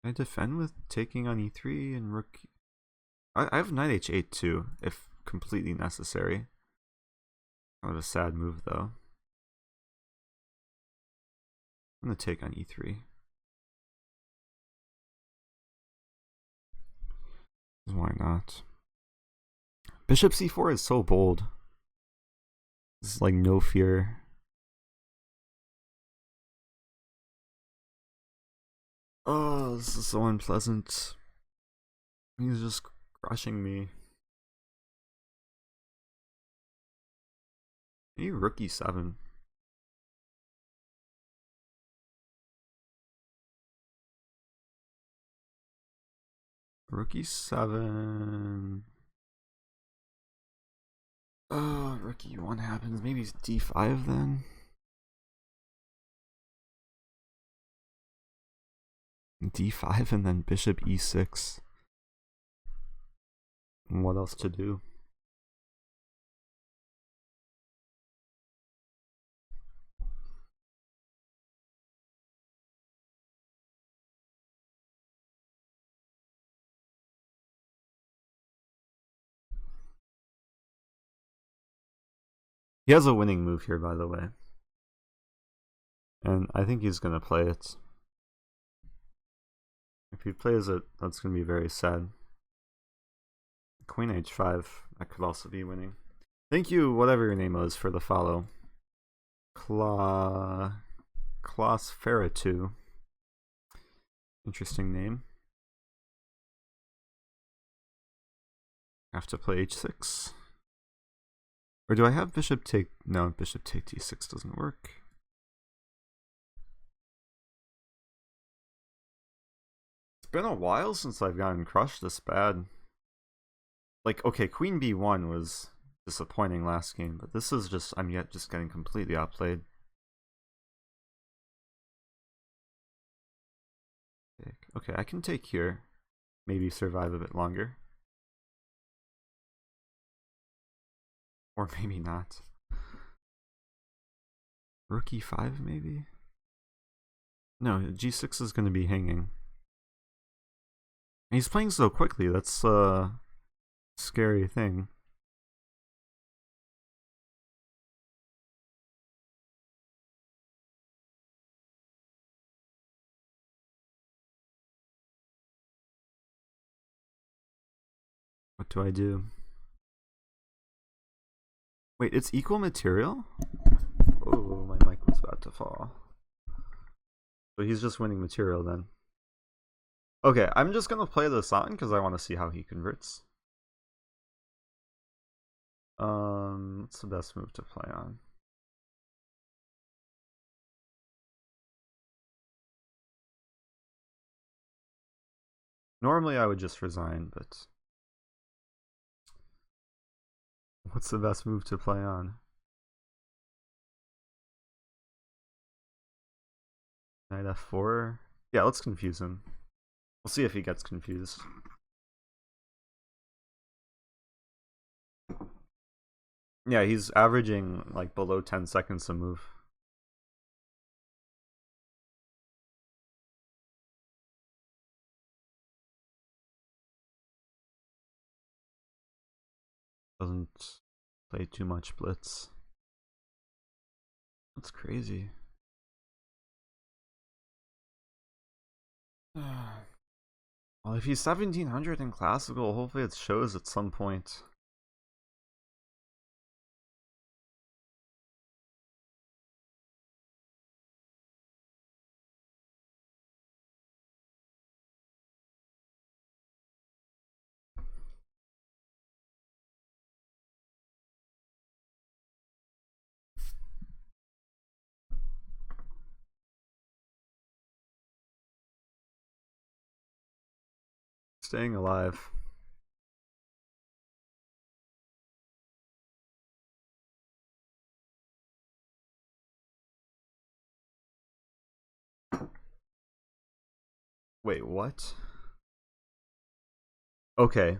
Can I defend with taking on e3 and rook? I have knight h8 too, if completely necessary. Kind of a sad move though. I'm gonna take on e3. Why not? Bishop c4 is so bold. This is like no fear. Oh, this is so unpleasant. He's just crushing me. Maybe rook e7. Rook e7. Oh, rook e1 happens. Maybe it's d5 then. D5 and then bishop e6. And what else to do? He has a winning move here, by the way. And I think he's going to play it. If he plays it, that's going to be very sad. Queen h5, that could also be winning. Thank you, whatever your name was, for the follow. Clausfera2. Interesting name. Have to play h6. Or do I have bishop take? No, bishop take d6 doesn't work. It's been a while since I've gotten crushed this bad. Like, okay, queen b1 was disappointing last game, but this is just, I'm yet just getting completely outplayed. Okay, I can take here. Maybe survive a bit longer. Or maybe not. Rook e5 maybe? No, g6 is going to be hanging. And he's playing so quickly, that's a scary thing. What do I do? Wait, it's equal material? Oh, my mic was about to fall. So he's just winning material then. Okay, I'm just gonna play this on because I want to see how he converts. What's the best move to play on? Normally I would just resign, but what's the best move to play on? Knight f4? Yeah, let's confuse him. We'll see if he gets confused. Yeah, he's averaging like below 10 seconds a move. Doesn't play too much blitz. That's crazy. Well, if he's 1700 in classical, hopefully it shows at some point. Staying alive. Wait, what? Okay.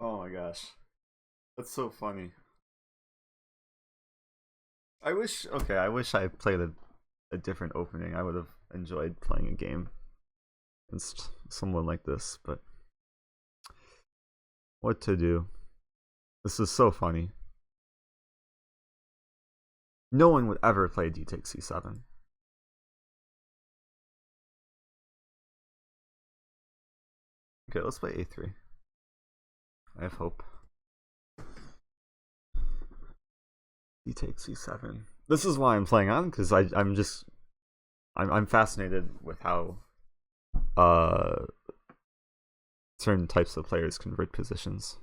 Oh my gosh. That's so funny. I wish I played a different opening. I would have enjoyed playing a game against someone like this, but what to do? This is so funny. No one would ever play d takes c7. Okay, let's play a3. I have hope. D takes c7. This is why I'm playing on, because I'm fascinated with how certain types of players convert positions.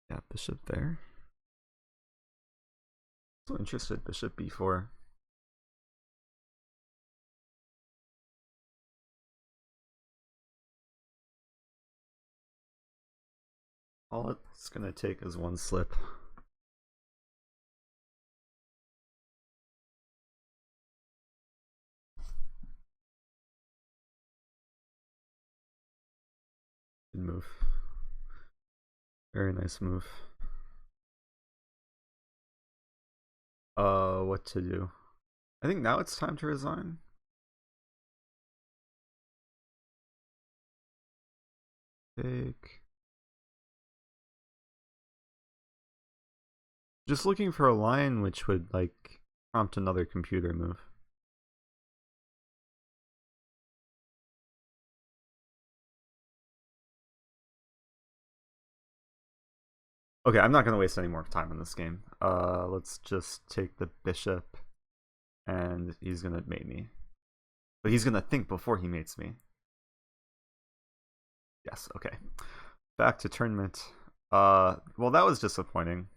Yeah, bishop there. So interested, bishop b4. All it's gonna take is one slip. Good move. Very nice move. What to do? I think now it's time to resign. Take. Just looking for a line which would like prompt another computer move. Okay, I'm not gonna waste any more time in this game. Let's just take the bishop, and he's gonna mate me. But he's gonna think before he mates me. Yes, okay. Back to tournament. Well, that was disappointing.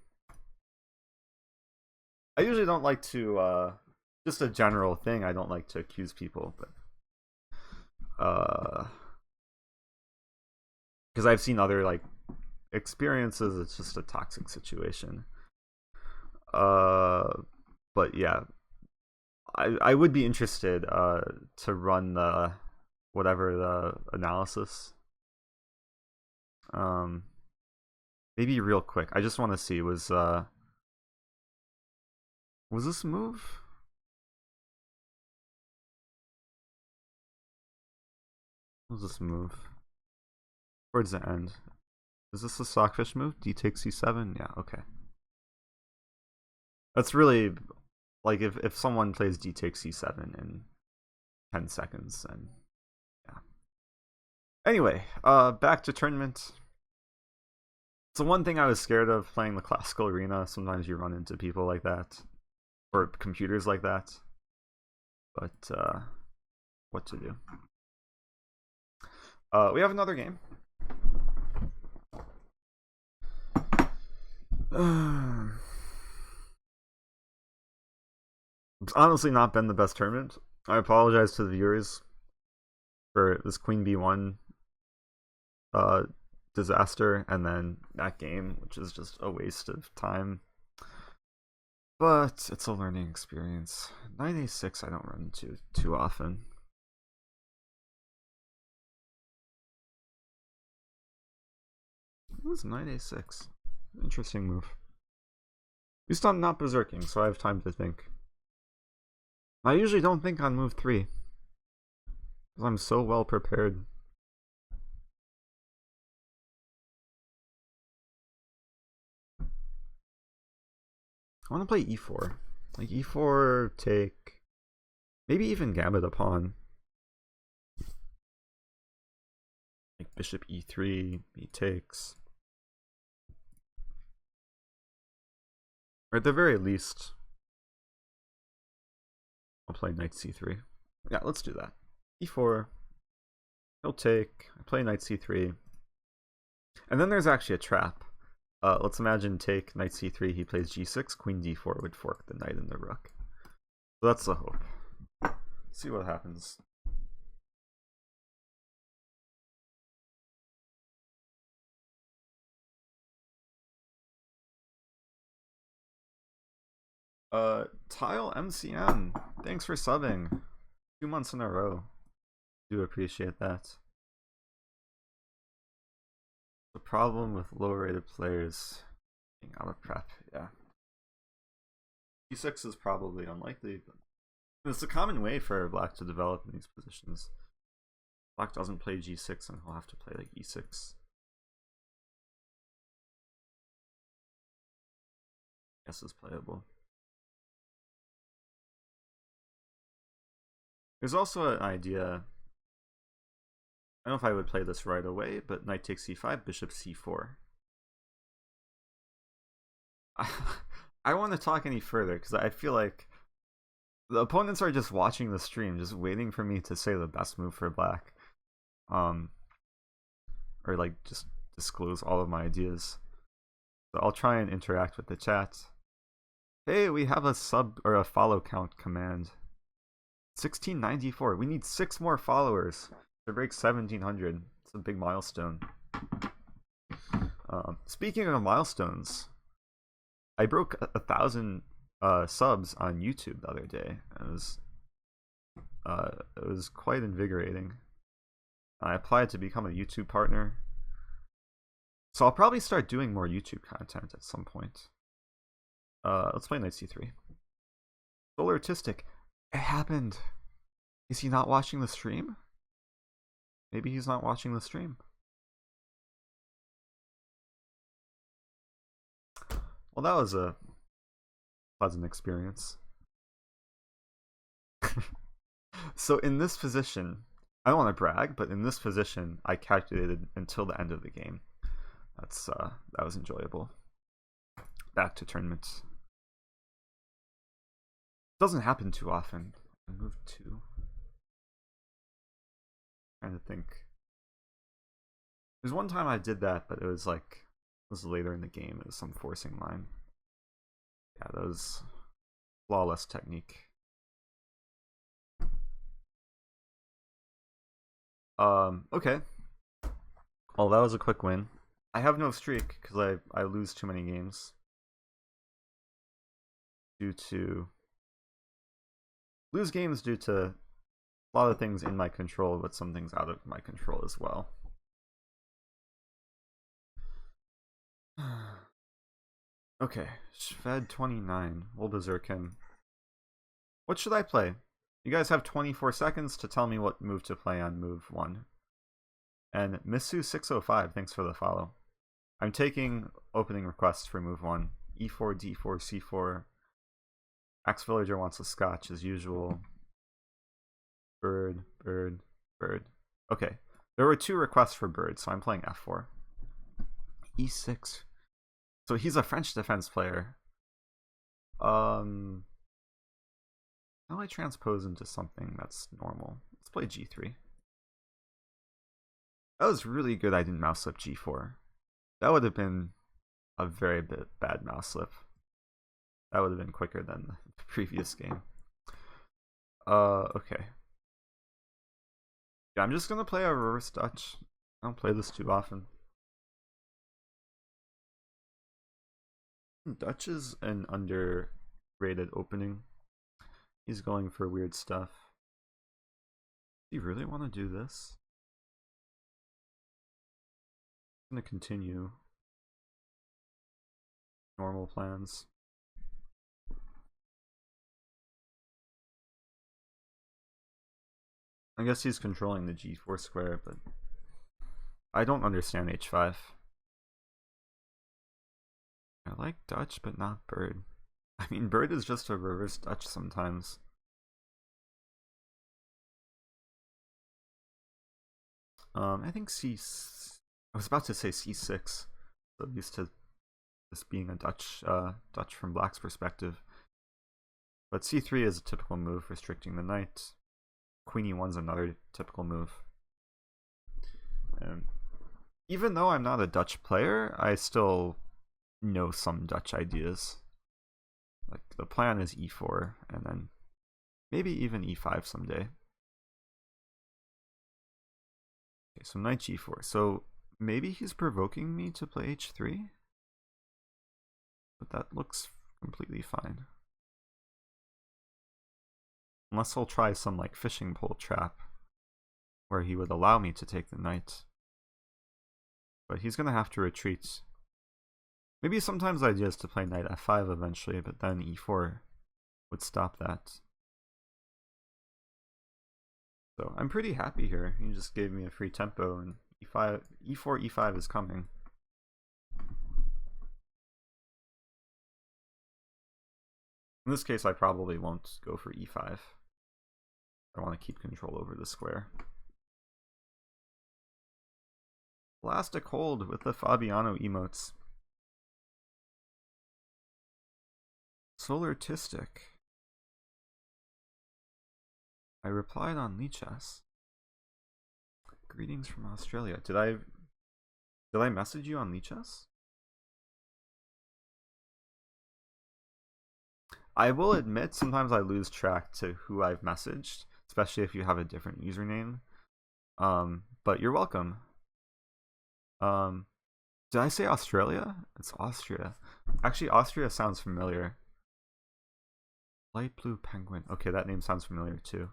I usually don't like to, just a general thing, I don't like to accuse people, but because I've seen other like experiences, it's just a toxic situation. But yeah, I would be interested to run the whatever the analysis. Maybe real quick. I just want to see was this move? What was this move? Towards the end. Is this a Stockfish move? D takes C7? Yeah, okay. That's really like if someone plays D takes C7 in 10 seconds, then yeah. Anyway, back to tournament. So one thing I was scared of playing the classical arena, sometimes you run into people like that. Or computers like that. But what to do? We have another game. It's honestly not been the best tournament. I apologize to the viewers for this Queen B1 disaster, and then that game, which is just a waste of time. But it's a learning experience. Knight A6 I don't run into too often. What was Knight A6? Interesting move. At least I'm not berserking, so I have time to think. I usually don't think on move 3. Because I'm so well prepared. I want to play E4. Like E4, take... Maybe even gambit a pawn. Like bishop E3, he takes. Or at the very least, I'll play knight C3. Yeah, let's do that. E4, he'll take, I play knight C3. And then there's actually a trap. Let's imagine take knight C3, he plays G6, queen D4 would fork the knight and the rook. So that's the hope. See what happens. Tile MCM, thanks for subbing. 2 months in a row. Do appreciate that. The problem with low-rated players being out of prep, yeah. E6 is probably unlikely, but it's a common way for black to develop in these positions. Black doesn't play G6 and he'll have to play like E6. Guess is playable. There's also an idea, I don't know if I would play this right away, but knight takes c5, bishop c4. I want to talk any further because I feel like the opponents are just watching the stream, just waiting for me to say the best move for black. Or like just disclose all of my ideas. So I'll try and interact with the chat. Hey, we have a sub or a follow count command. 1694. We need 6 more followers to break 1700. It's a big milestone. Speaking of milestones, I broke 1,000 subs on YouTube the other day. It was quite invigorating. I applied to become a YouTube partner, so I'll probably start doing more YouTube content at some point. Let's play knight c3. Solar Artistic. It happened. Is he not watching the stream? Maybe he's not watching the stream. Well, that was a pleasant experience. So in this position, I don't want to brag, but in this position, I calculated until the end of the game. That was enjoyable. Back to tournaments. Doesn't happen too often. Move 2. Trying to think. There's one time I did that, but it was later in the game. It was some forcing line. Yeah, that was flawless technique. Okay. Well, that was a quick win. I have no streak because I lose too many games due to lose games due to a lot of things in my control, but some things out of my control as well. Okay, Shved 29. We'll berserk him. What should I play? You guys have 24 seconds to tell me what move to play on move 1. And Misu605, thanks for the follow. I'm taking opening requests for move 1. E4, D4, C4. Axe Villager wants a scotch as usual. Bird, bird, bird. Okay, there were 2 requests for bird, so I'm playing F4. E6. So he's a French defense player. How do I transpose into something that's normal? Let's play G3. That was really good I didn't mouse slip G4. That would have been a very bad mouse slip. That would have been quicker than the previous game. Okay. Yeah, I'm just gonna play a reverse Dutch. I don't play this too often. Dutch is an underrated opening. He's going for weird stuff. Do you really want to do this? I'm gonna continue normal plans. I guess he's controlling the G4 square, but I don't understand H5. I like Dutch, but not bird. I mean, bird is just a reverse Dutch sometimes. I think I was about to say C6. So used to this being a Dutch from Black's perspective. But C3 is a typical move, restricting the knight. Queen E1's another typical move. And even though I'm not a Dutch player, I still know some Dutch ideas. Like the plan is E4 and then maybe even E5 someday. Okay, so knight G4. So maybe he's provoking me to play H3? But that looks completely fine. Unless he'll try some like fishing pole trap where he would allow me to take the knight. But he's gonna have to retreat. Maybe sometimes the idea is to play knight F5 eventually, but then E4 would stop that. So I'm pretty happy here. He just gave me a free tempo, and E4, E5 is coming. In this case, I probably won't go for E5. I want to keep control over the square. Elastic hold with the Fabiano emotes. Solartistic. I replied on Lichess. Greetings from Australia. Did I message you on Lichess? I will admit sometimes I lose track to who I've messaged, especially if you have a different username. But you're welcome. Did I say Australia? It's Austria. Actually, Austria sounds familiar. Light blue penguin. Okay, that name sounds familiar too.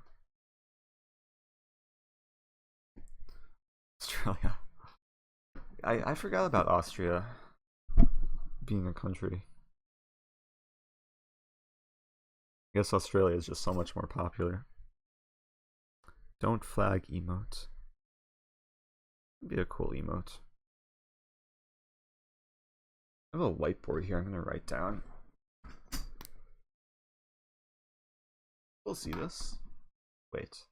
Australia. I forgot about Austria being a country. I guess Australia is just so much more popular. Don't flag emote. It'd be a cool emote. I have a whiteboard here I'm gonna write down. We'll see this. Wait.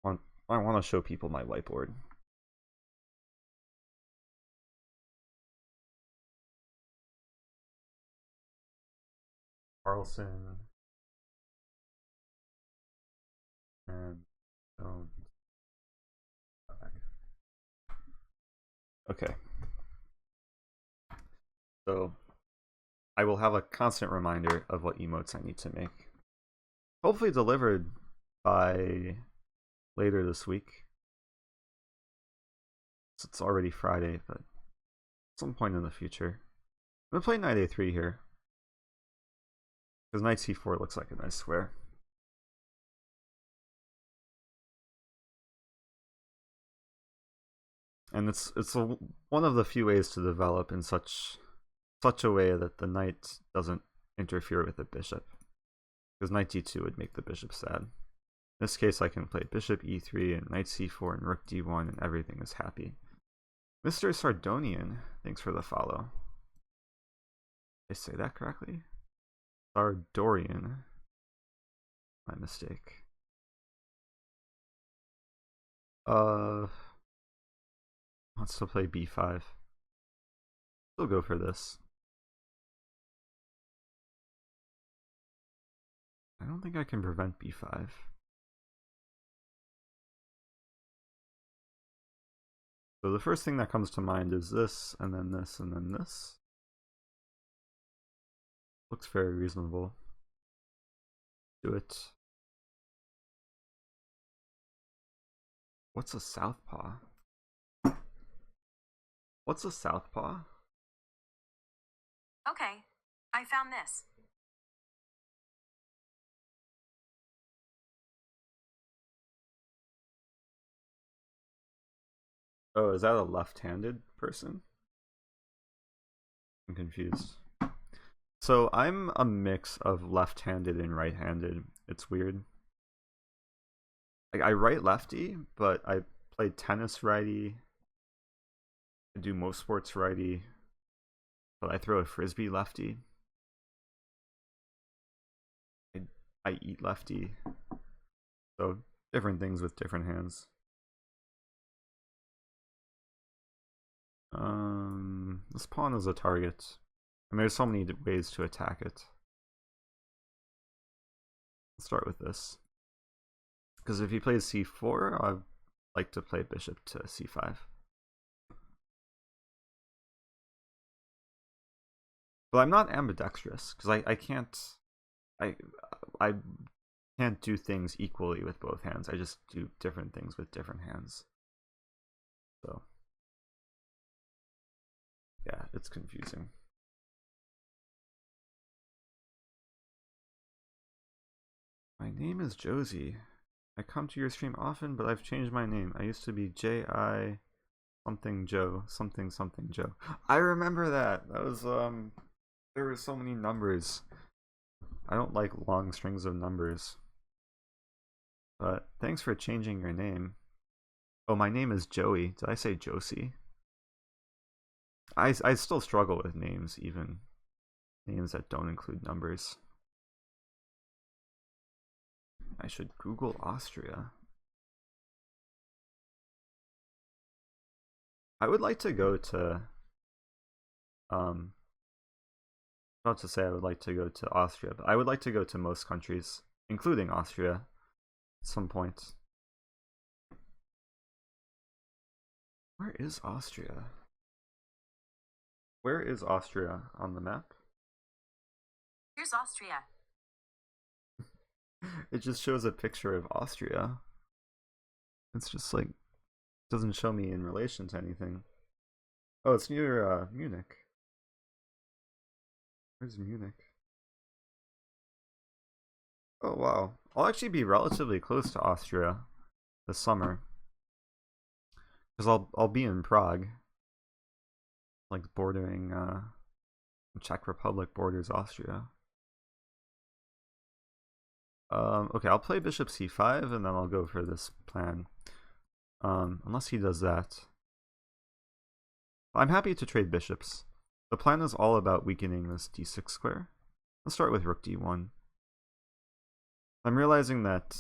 I want to show people my whiteboard. Carlson. And okay. So I will have a constant reminder of what emotes I need to make. Hopefully delivered by later this week. So it's already Friday, but at some point in the future. I'm gonna play knight A3 here. Because knight C4 looks like a nice square. and it's one of the few ways to develop in such a way that the knight doesn't interfere with the bishop, because knight d2 would make the bishop sad. In this case, I can play bishop e3 and knight c4 and rook d1, and everything is happy. Mr. Sardonian, thanks for the follow. Did I say that correctly? Sardorian. My mistake. Wants to play b5. Still go for this. I don't think I can prevent b5. So the first thing that comes to mind is this, and then this, and then this. Looks very reasonable. Do it. What's a southpaw? What's a southpaw? Okay, I found this. Oh, is that a left-handed person? I'm confused. So I'm a mix of left-handed and right-handed. It's weird. Like, I write lefty, but I play tennis righty. I do most sports righty, but I throw a frisbee lefty. I eat lefty. So different things with different hands. This pawn is a target. And there's so many ways to attack it. Let's start with this. Because if he plays c4, I'd like to play bishop to c5. But I'm not ambidextrous, because I can't do things equally with both hands. I just do different things with different hands. So yeah, it's confusing. My name is Josie. I come to your stream often, but I've changed my name. I used to be J.I. something Joe, something something Joe. I remember that. That was there were so many numbers. I don't like long strings of numbers. But thanks for changing your name. Oh, my name is Joey. Did I say Josie? I still struggle with names, even names that don't include numbers. I should Google Austria. I would like to go to not to say I would like to go to Austria, but I would like to go to most countries, including Austria, at some point. Where is Austria? Where is Austria on the map? Here's Austria. It just shows a picture of Austria. It's just like, doesn't show me in relation to anything. Oh, it's near Munich. Where's Munich? Oh wow, I'll actually be relatively close to Austria this summer, because I'll be in Prague, like bordering Czech Republic borders Austria. Okay, I'll play bishop c5 and then I'll go for this plan. Unless he does that. I'm happy to trade bishops. The plan is all about weakening this d6 square. Let's start with rook d1. I'm realizing that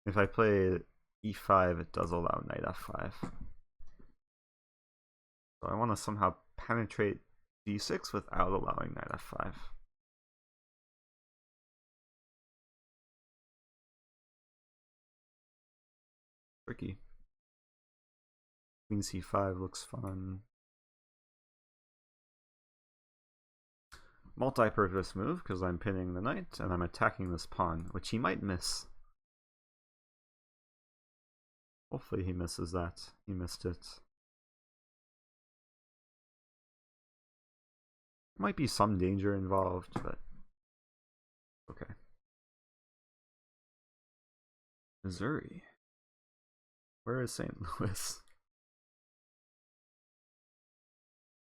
if I play e5, it does allow knight f5. So I want to somehow penetrate d6 without allowing knight f5. Tricky. Queen c5 looks fun. Multi-purpose move because I'm pinning the knight and I'm attacking this pawn, which he might miss. Hopefully he misses that. He missed it. Might be some danger involved, but okay. Missouri. Where is St. Louis?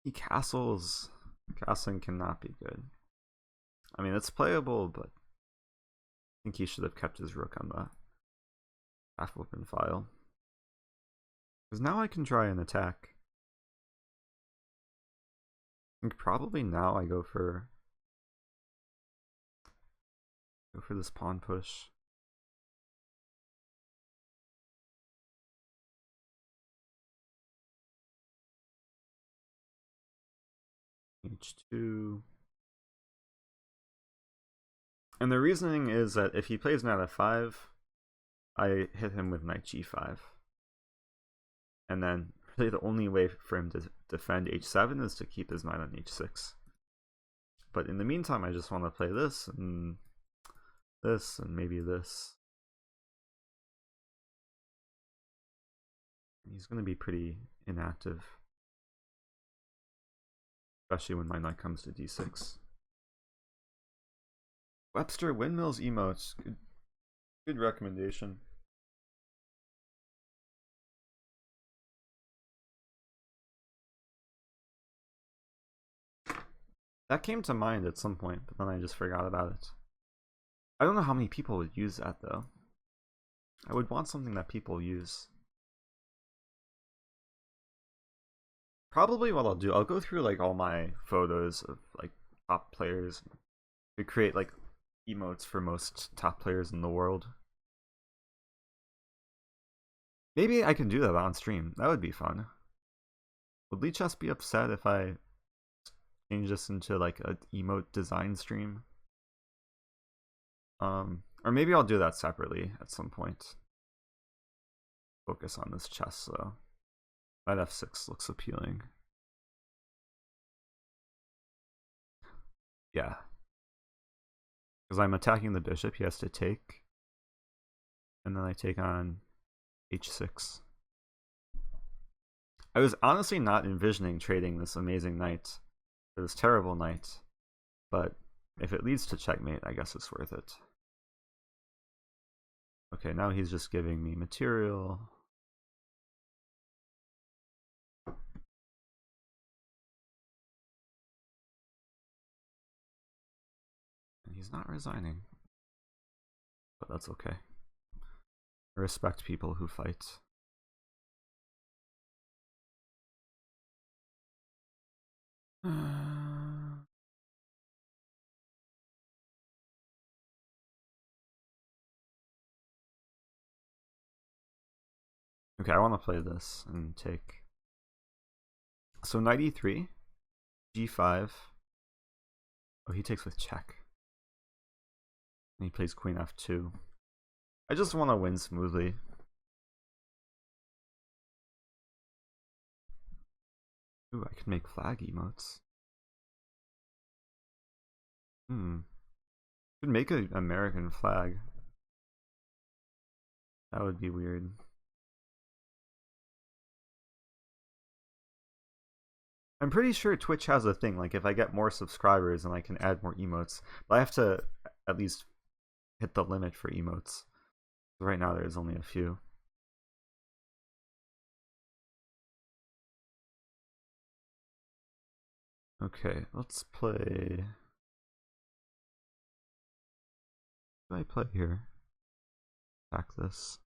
He castles. Castling cannot be good. I mean, it's playable, but I think he should have kept his rook on the half open file. Because now I can try an attack. I think probably now I go for this pawn push. H2. And the reasoning is that if he plays knight f5, I hit him with knight g5. And then really the only way for him to defend h7 is to keep his knight on h6. But in the meantime, I just want to play this and maybe this. He's going to be pretty inactive, especially when my knight comes to d6. Webster Windmills emotes. Good recommendation. That came to mind at some point, but then I just forgot about it. I don't know how many people would use that though. I would want something that people use. Probably what I'll do, I'll go through like all my photos of like top players to create like emotes for most top players in the world. Maybe I can do that on stream. That would be fun. Would Lichess be upset if I change this into like an emote design stream? Or maybe I'll do that separately at some point. Focus on this chess though. Knight f6 looks appealing. Yeah. Because I'm attacking the bishop, he has to take. And then I take on h6. I was honestly not envisioning trading this amazing knight for this terrible knight. But if it leads to checkmate, I guess it's worth it. Okay, now he's just giving me material. And he's not resigning. But that's okay. I respect people who fight. Okay, I want to play this and take. So knight e3, g5. Oh, he takes with check. And he plays queen f2. I just want to win smoothly. Ooh, I can make flag emotes. Could make an American flag. That would be weird. I'm pretty sure Twitch has a thing, like if I get more subscribers then I can add more emotes. But I have to at least hit the limit for emotes. Right now there's only a few. Okay, let's play. What do I play here? Attack this.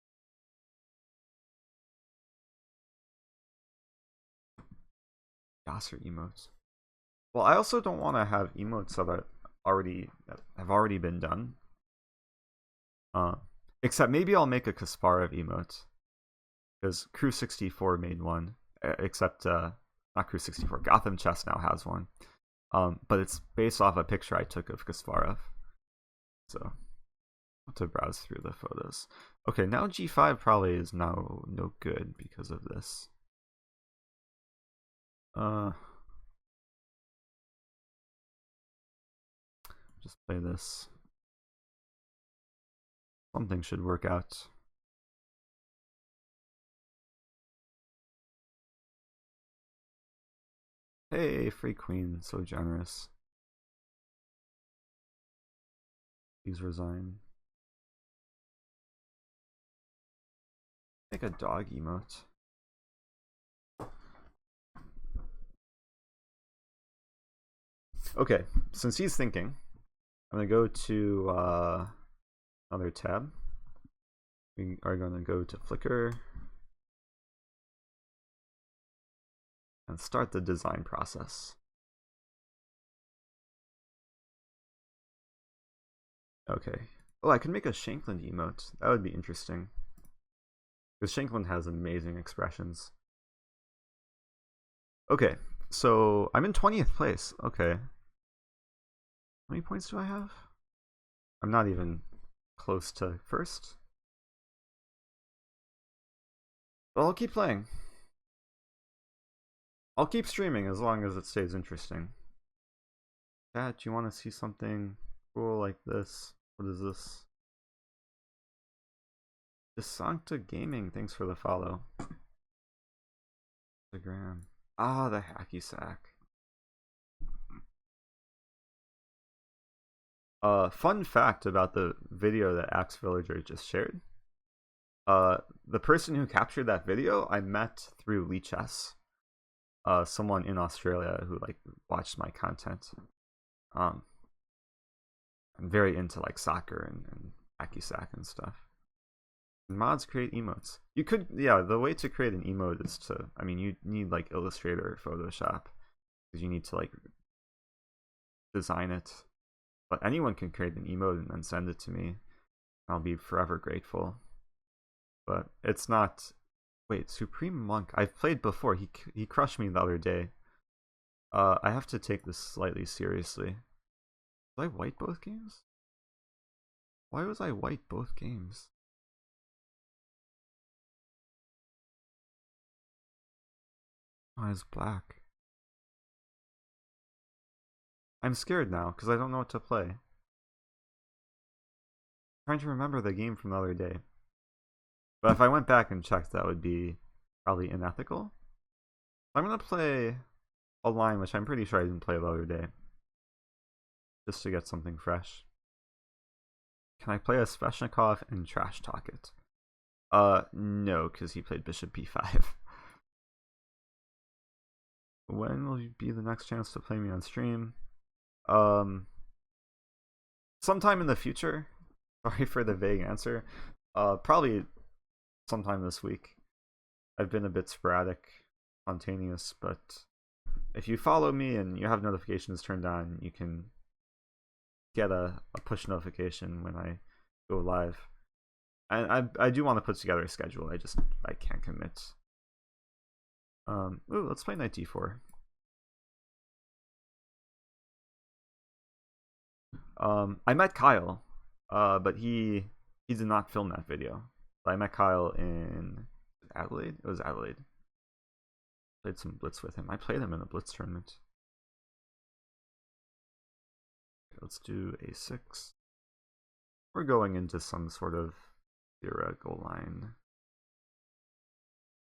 Yasser emotes. Well, I also don't want to have emotes that have already been done. Except maybe I'll make a Kasparov emote, because Crew 64 made one. Except not Crew 64. Gotham Chess now has one. But it's based off a picture I took of Kasparov. So I'll have to browse through the photos. Okay, now G5 probably is now no good because of this. Just play this. Something should work out. Hey, free queen, so generous. Please resign. Make a dog emote. Okay, since he's thinking, I'm gonna go to another tab. We are gonna go to Flickr and start the design process. Okay. Oh, I can make a Shankland emote. That would be interesting. Because Shankland has amazing expressions. Okay, so I'm in 20th place. Okay. How many points do I have? I'm not even close to first. Well, I'll keep playing. I'll keep streaming as long as it stays interesting. Chat, do you want to see something cool like this? What is this? Desancta Gaming, thanks for the follow. Instagram. Ah, the hacky sack. Fun fact about the video that Axe Villager just shared. The person who captured that video I met through Leechess. Someone in Australia who like watched my content. I'm very into like soccer and hacky sack and stuff. Mods create emotes. You could, yeah, the way to create an emote is to, I mean, you need like Illustrator or Photoshop because you need to like design it. But anyone can create an emote and then send it to me. I'll be forever grateful. But it's not. Wait, Supreme Monk. I've played before. He crushed me the other day. I have to take this slightly seriously. Did I white both games? Why was I white both games? Oh, I was black. I'm scared now because I don't know what to play. I'm trying to remember the game from the other day. But if I went back and checked, that would be probably unethical. I'm gonna play a line which I'm pretty sure I didn't play the other day. Just to get something fresh. Can I play a Sveshnikov and trash talk it? No, because he played Bishop b5. When will be the next chance to play me on stream? Sometime in the future. Sorry for the vague answer. Probably sometime this week. I've been a bit sporadic, spontaneous, but if you follow me and you have notifications turned on, you can get a push notification when I go live. And I do want to put together a schedule. I can't commit. Ooh, let's play knight d4. I met Kyle, but he did not film that video. I met Kyle in Adelaide. It was Adelaide. Played some blitz with him. I played him in a blitz tournament. Okay, let's do a6. We're going into some sort of theoretical line.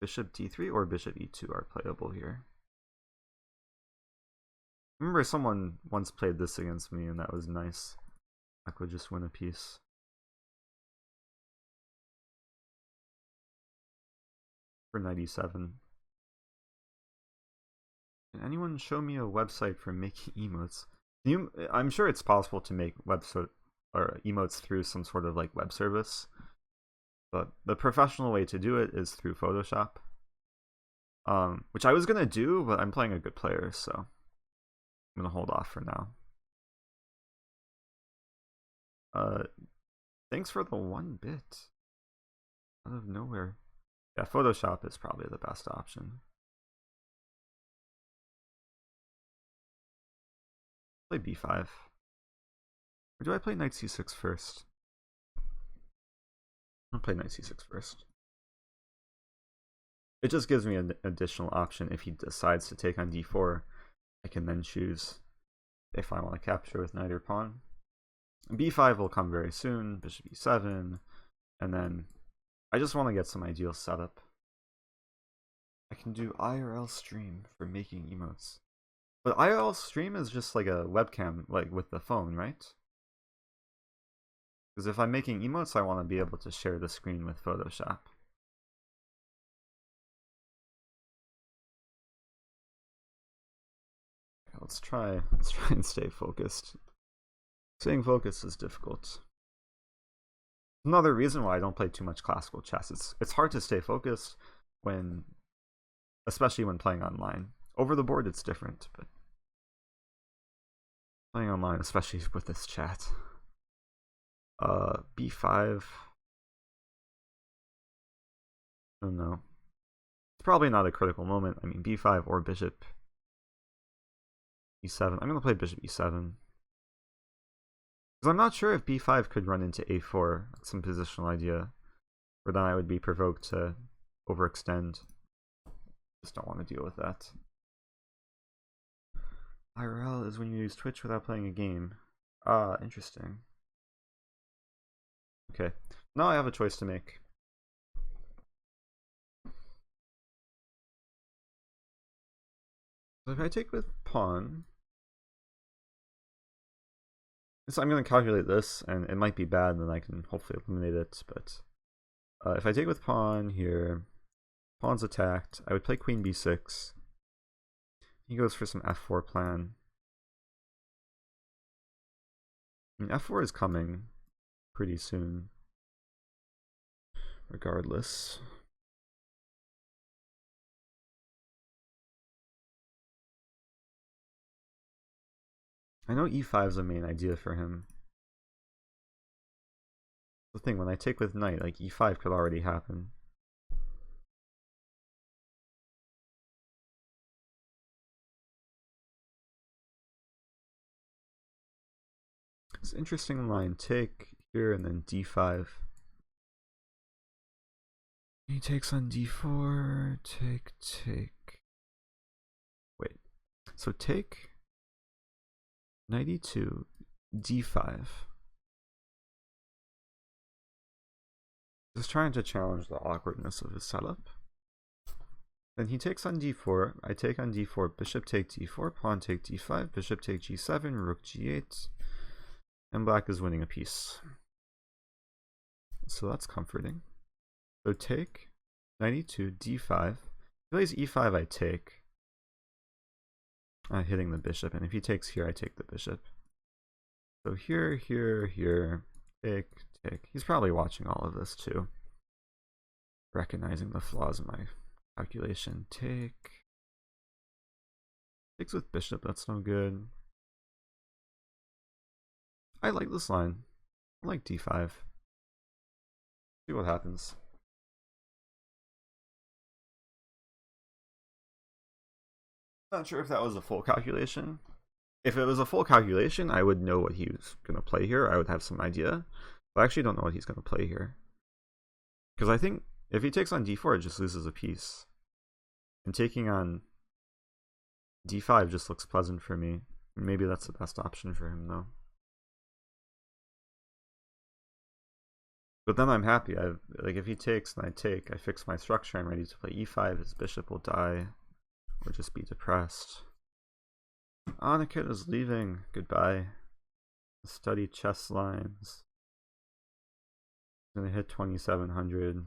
Bishop d3 or bishop e2 are playable here. I remember someone once played this against me and that was nice. I could just win a piece. For 97. Can anyone show me a website for making emotes? I'm sure it's possible to make website or emotes through some sort of like web service, but the professional way to do it is through Photoshop. Which I was gonna do, but I'm playing a good player, so I'm gonna hold off for now. Thanks for the 1 bit. Out of nowhere. Yeah, Photoshop is probably the best option. Play b5. Or do I play knight c6 first? I'll play knight c6 first. It just gives me an additional option. If he decides to take on d4, I can then choose if I want to capture with knight or pawn. b5 will come very soon, bishop e7, and then I just want to get some ideal setup. I can do IRL stream for making emotes. But IRL stream is just like a webcam, like with the phone, right? Because if I'm making emotes, I want to be able to share the screen with Photoshop. let's try and stay focused. Staying focused is difficult. Another reason why I don't play too much classical chess. It's hard to stay focused when, especially when playing online. Over the board it's different, but playing online, especially with this chat. B5. I don't know. It's probably not a critical moment. I mean, B5 or bishop E7. I'm gonna play bishop E7. Because I'm not sure if B5 could run into A4. That's some positional idea. Or then I would be provoked to overextend. Just don't want to deal with that. IRL is when you use Twitch without playing a game. Ah, interesting. Okay, now I have a choice to make. So if I take with pawn, so I'm going to calculate this, and it might be bad, and then I can hopefully eliminate it, but if I take with pawn here, pawn's attacked, I would play queen b6. He goes for some f4 plan. I mean, f4 is coming pretty soon, regardless. I know e5 is a main idea for him. The thing, when I take with knight, like e5 could already happen. It's an interesting line. Take here and then d5. He takes on d4. Take. Wait. So take knight e2, d5. Just trying to challenge the awkwardness of his setup. Then he takes on d4. I take on d4. Bishop take d4. Pawn take d5. Bishop take g7. Rook g8. And black is winning a piece. So that's comforting. So take knight e2, d5. If he plays e5, I take. Hitting the bishop, and if he takes here, I take the bishop. So here, take. He's probably watching all of this too, recognizing the flaws in my calculation. Takes with bishop, that's no good. I like this line. I like d5. See what happens. Not sure if that was a full calculation. If it was a full calculation, I would know what he was going to play here. I would have some idea. But I actually don't know what he's going to play here. Because I think if he takes on d4, it just loses a piece. And taking on d5 just looks pleasant for me. Maybe that's the best option for him, though. But then I'm happy. Like if he takes and I take, I fix my structure. I'm ready to play e5. His bishop will die. Or just be depressed. Aniket is leaving. Goodbye. Study chess lines. He's gonna hit 2700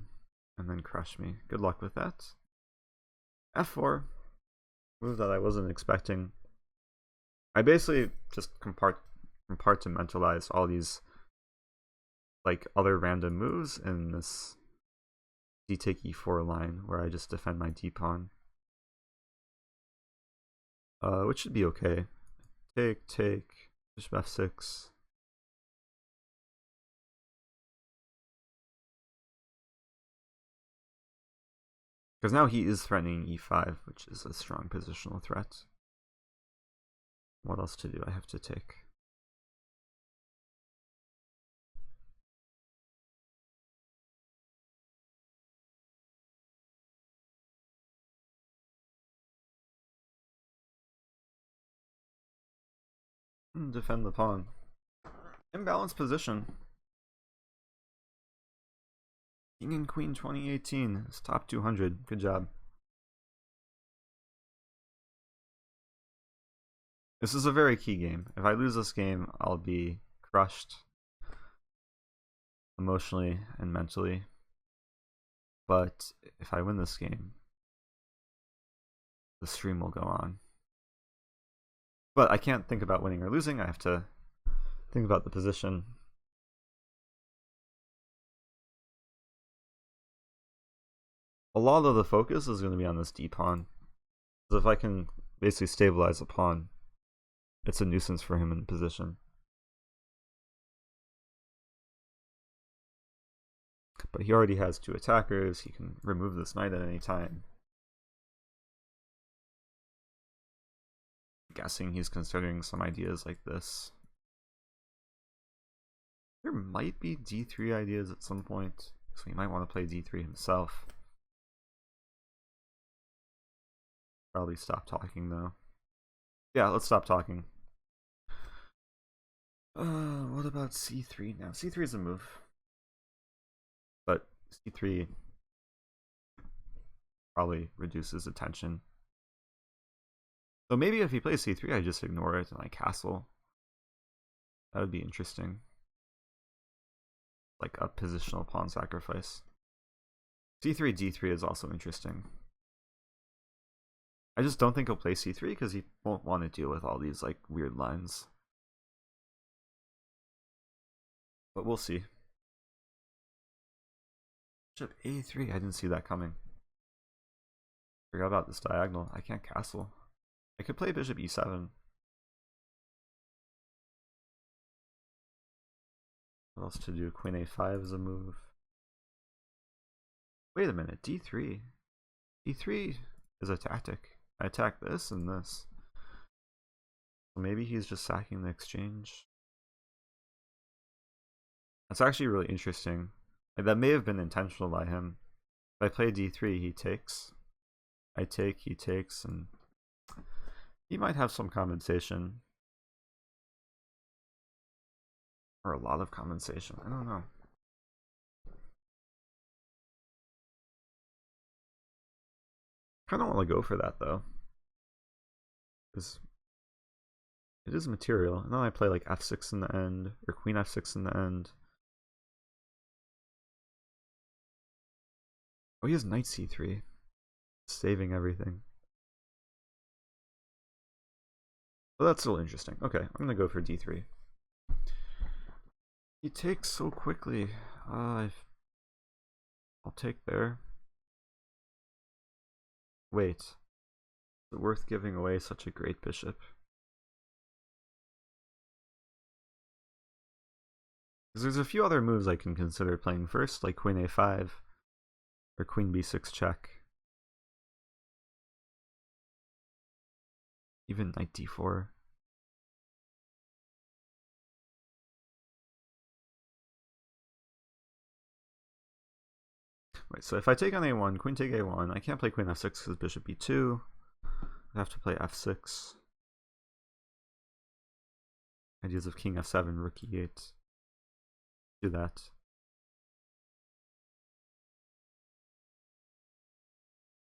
and then crush me. Good luck with that. F4. Move that I wasn't expecting. I basically just compartmentalized all these like other random moves in this d take e4 line where I just defend my d pawn. Which should be okay. Take, bishop f6. Because now he is threatening e5, which is a strong positional threat. What else to do? I have to take. Defend the pawn. Imbalanced position. King and Queen 2018. It's top 200. Good job. This is a very key game. If I lose this game, I'll be crushed emotionally and mentally. But if I win this game, the stream will go on. But I can't think about winning or losing. I have to think about the position. A lot of the focus is going to be on this d pawn. So if I can basically stabilize a pawn, it's a nuisance for him in position. But he already has 2 attackers. He can remove this knight at any time. I'm guessing he's considering some ideas like this. There might be d3 ideas at some point, so he might want to play d3 himself. Probably stop talking though. Yeah, let's stop talking. What about c3 now? c3 is a move. But c3 probably reduces attention. So maybe if he plays c3, I just ignore it and I castle. That would be interesting. Like a positional pawn sacrifice. c3, d3 is also interesting. I just don't think he'll play c3 because he won't want to deal with all these like weird lines. But we'll see. Bishop a3, I didn't see that coming. Forgot about this diagonal. I can't castle. I could play bishop e7. What else to do? Queen a5 is a move. Wait a minute, d3. d3 is a tactic. I attack this and this. So maybe he's just sacking the exchange. That's actually really interesting. Like, that may have been intentional by him. If I play d3, he takes. I take, he takes, and he might have some compensation. Or a lot of compensation. I don't know. Kind of want to go for that though. Because it is material. And then I play like f6 in the end, or queen f6 in the end. Oh, he has knight c3. Saving everything. Well, that's still interesting. Okay, I'm going to go for d3. He takes so quickly. I'll take there. Wait. Is it worth giving away such a great bishop? Because there's a few other moves I can consider playing first, like queen a5 or queen b6 check. Even knight d4. Right, so if I take on a1, queen take a1, I can't play queen f6 because bishop b2. I have to play f6. Ideas of king f7, rook e8. Do that.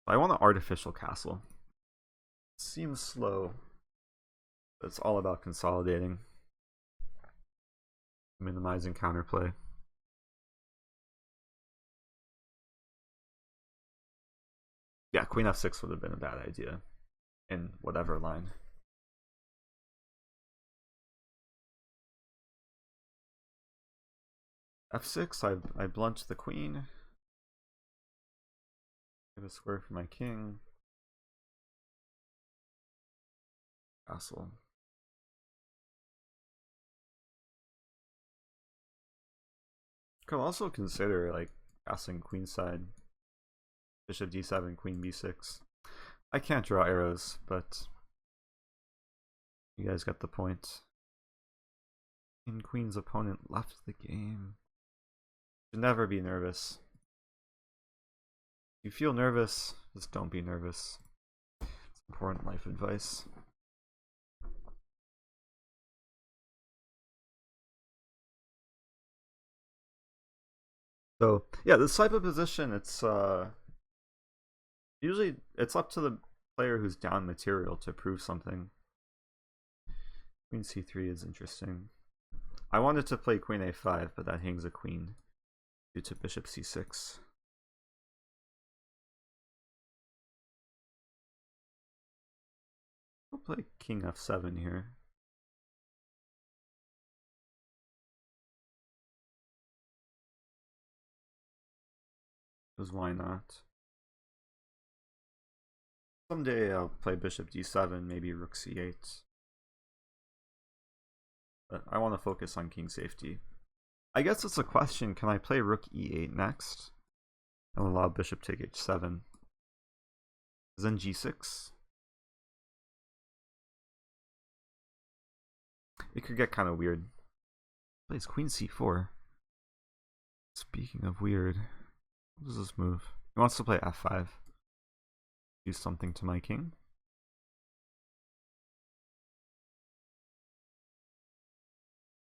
I want an artificial castle. It seems slow, but it's all about consolidating, minimizing counterplay. Yeah, queen f6 would have been a bad idea in whatever line. f6, I blunt the queen. Get a square for my king. Castle. Could also consider like castling queenside. Bishop d7, queen b6. I can't draw arrows, but you guys got the point. King queen's opponent left the game. Should never be nervous. If you feel nervous, just don't be nervous. It's important life advice. So yeah, this type of position, it's usually it's up to the player who's down material to prove something. Queen c3 is interesting. I wanted to play queen a5, but that hangs a queen due to bishop c6. I'll play king f7 here. Because why not? Someday I'll play bishop d7, maybe rook c8. But I want to focus on king safety. I guess it's a question, can I play rook e8 next? And allow bishop take h7. Then g6. It could get kind of weird. Plays queen c4. Speaking of weird, what does this move? He wants to play f5. Do something to my king.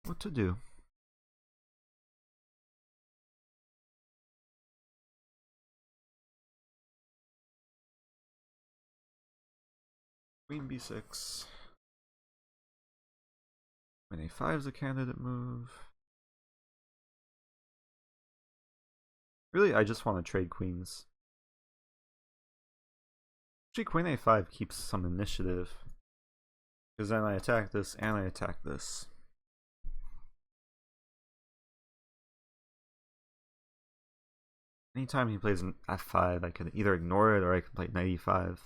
What to do? Queen b6. Queen a5 is a candidate move. Really, I just want to trade queens. Actually, queen a5 keeps some initiative. Because then I attack this and I attack this. Anytime he plays an f5, I can either ignore it or I can play knight e5.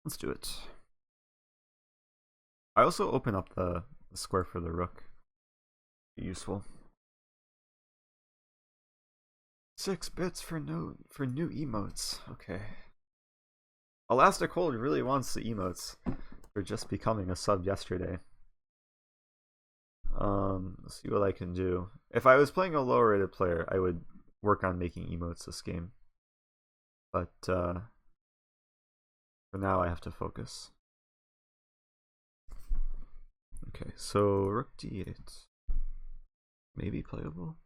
Let's do it. I also open up the square for the rook. Be useful. 6 bits for new emotes. Okay. Elastic Hold really wants the emotes for just becoming a sub yesterday. Let's see what I can do. If I was playing a lower rated player, I would work on making emotes this game. But for now I have to focus. Okay, so rook d8. Maybe playable.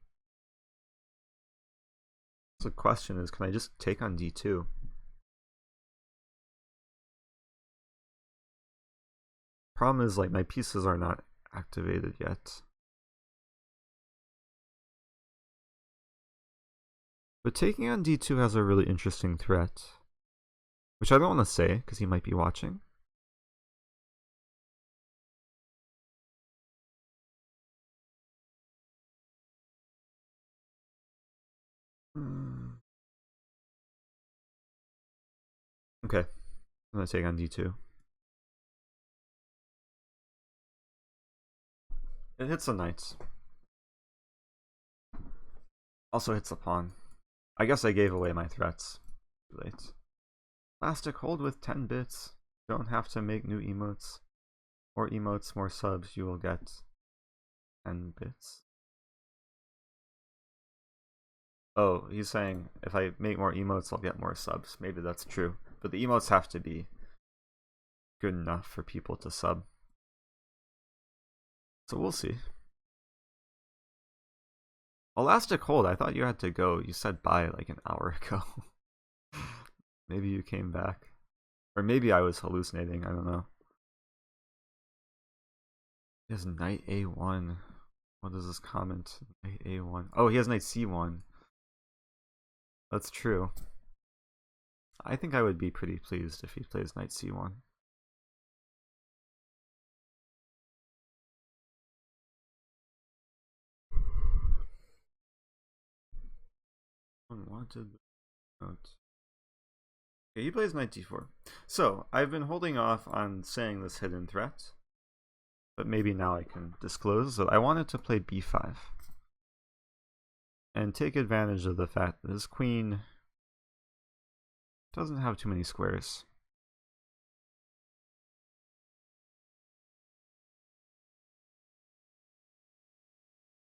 So the question is, can I just take on d2? Problem is, like, my pieces are not activated yet. But taking on d2 has a really interesting threat, which I don't want to say because he might be watching. Okay, I'm gonna take on d2. It hits the knights. Also hits the pawn. I guess I gave away my threats. Too late. Elastic Hold with 10 bits. Don't have to make new emotes. More emotes, more subs, you will get 10 bits. Oh, he's saying if I make more emotes, I'll get more subs. Maybe that's true. But the emotes have to be good enough for people to sub. So we'll see. Elastic Hold, I thought you had to go. You said bye like an hour ago. Maybe you came back. Or maybe I was hallucinating, I don't know. He has knight a1. What is this comment? Knight a1. Oh, he has knight c1. That's true. I think I would be pretty pleased if he plays knight c1. Unwanted note. Okay, he plays knight d4. So, I've been holding off on saying this hidden threat, but maybe now I can disclose. So I wanted to play b5 and take advantage of the fact that his queen doesn't have too many squares.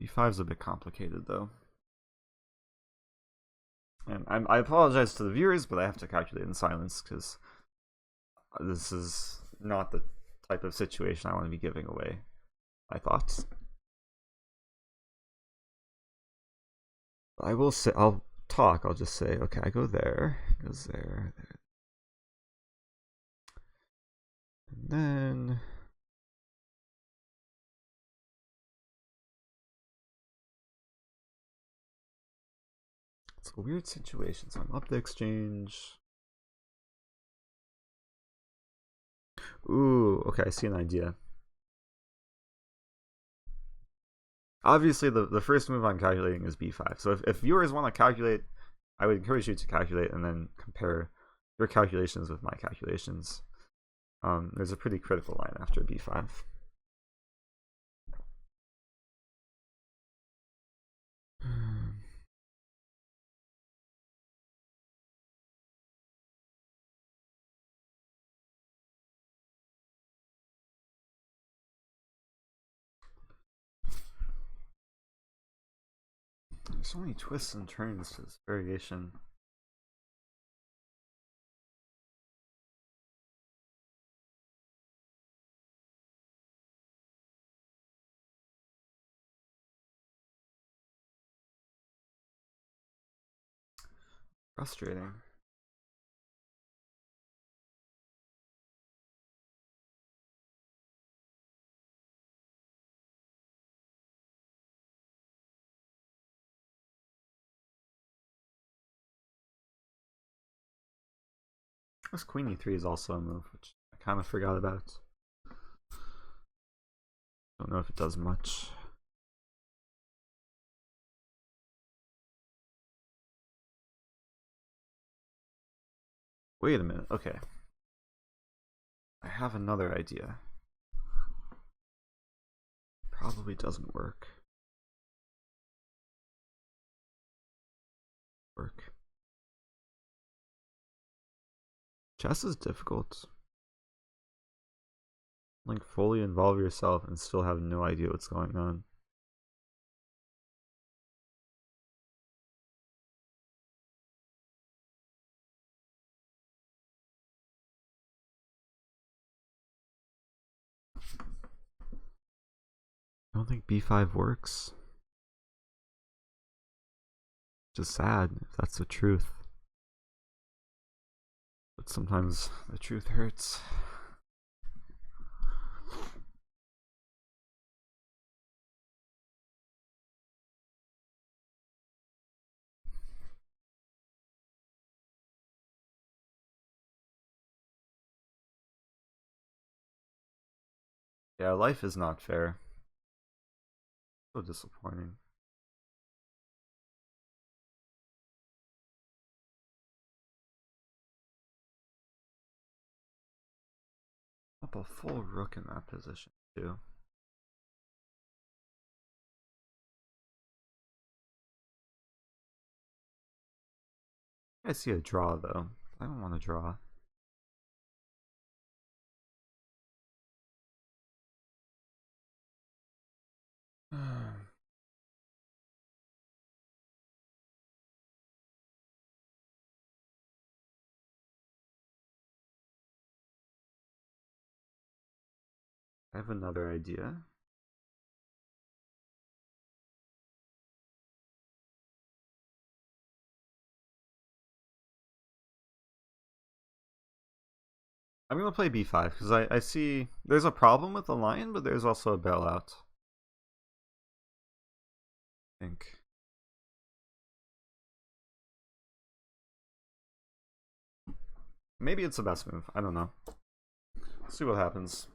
b5 is a bit complicated though. And I apologize to the viewers, but I have to calculate in silence because this is not the type of situation I want to be giving away my thoughts. I will say, I'll talk, I'll just say, okay, I go there, goes there, there. And then It's a weird situation. So I'm up the exchange. Ooh, okay, I see an idea. Obviously, the first move I'm calculating is b5. So if viewers want to calculate, I would encourage you to calculate and then compare your calculations with my calculations. There's a pretty critical line after b5. There's so many twists and turns to this variation. Frustrating. This queen e3 is also a move, which I kind of forgot about. Don't know if it does much. Wait a minute, okay. I have another idea. Probably doesn't work. Chess is difficult. Like, fully involve yourself and still have no idea what's going on. I don't think b5 works. Just sad if that's the truth. But sometimes the truth hurts. Yeah, life is not fair. So disappointing. Up a full rook in that position too. I see a draw though. I don't want to draw. I have another idea. I'm gonna play b5 because I see there's a problem with the lion, but there's also a bailout. I think. Maybe it's the best move. I don't know. Let's see what happens.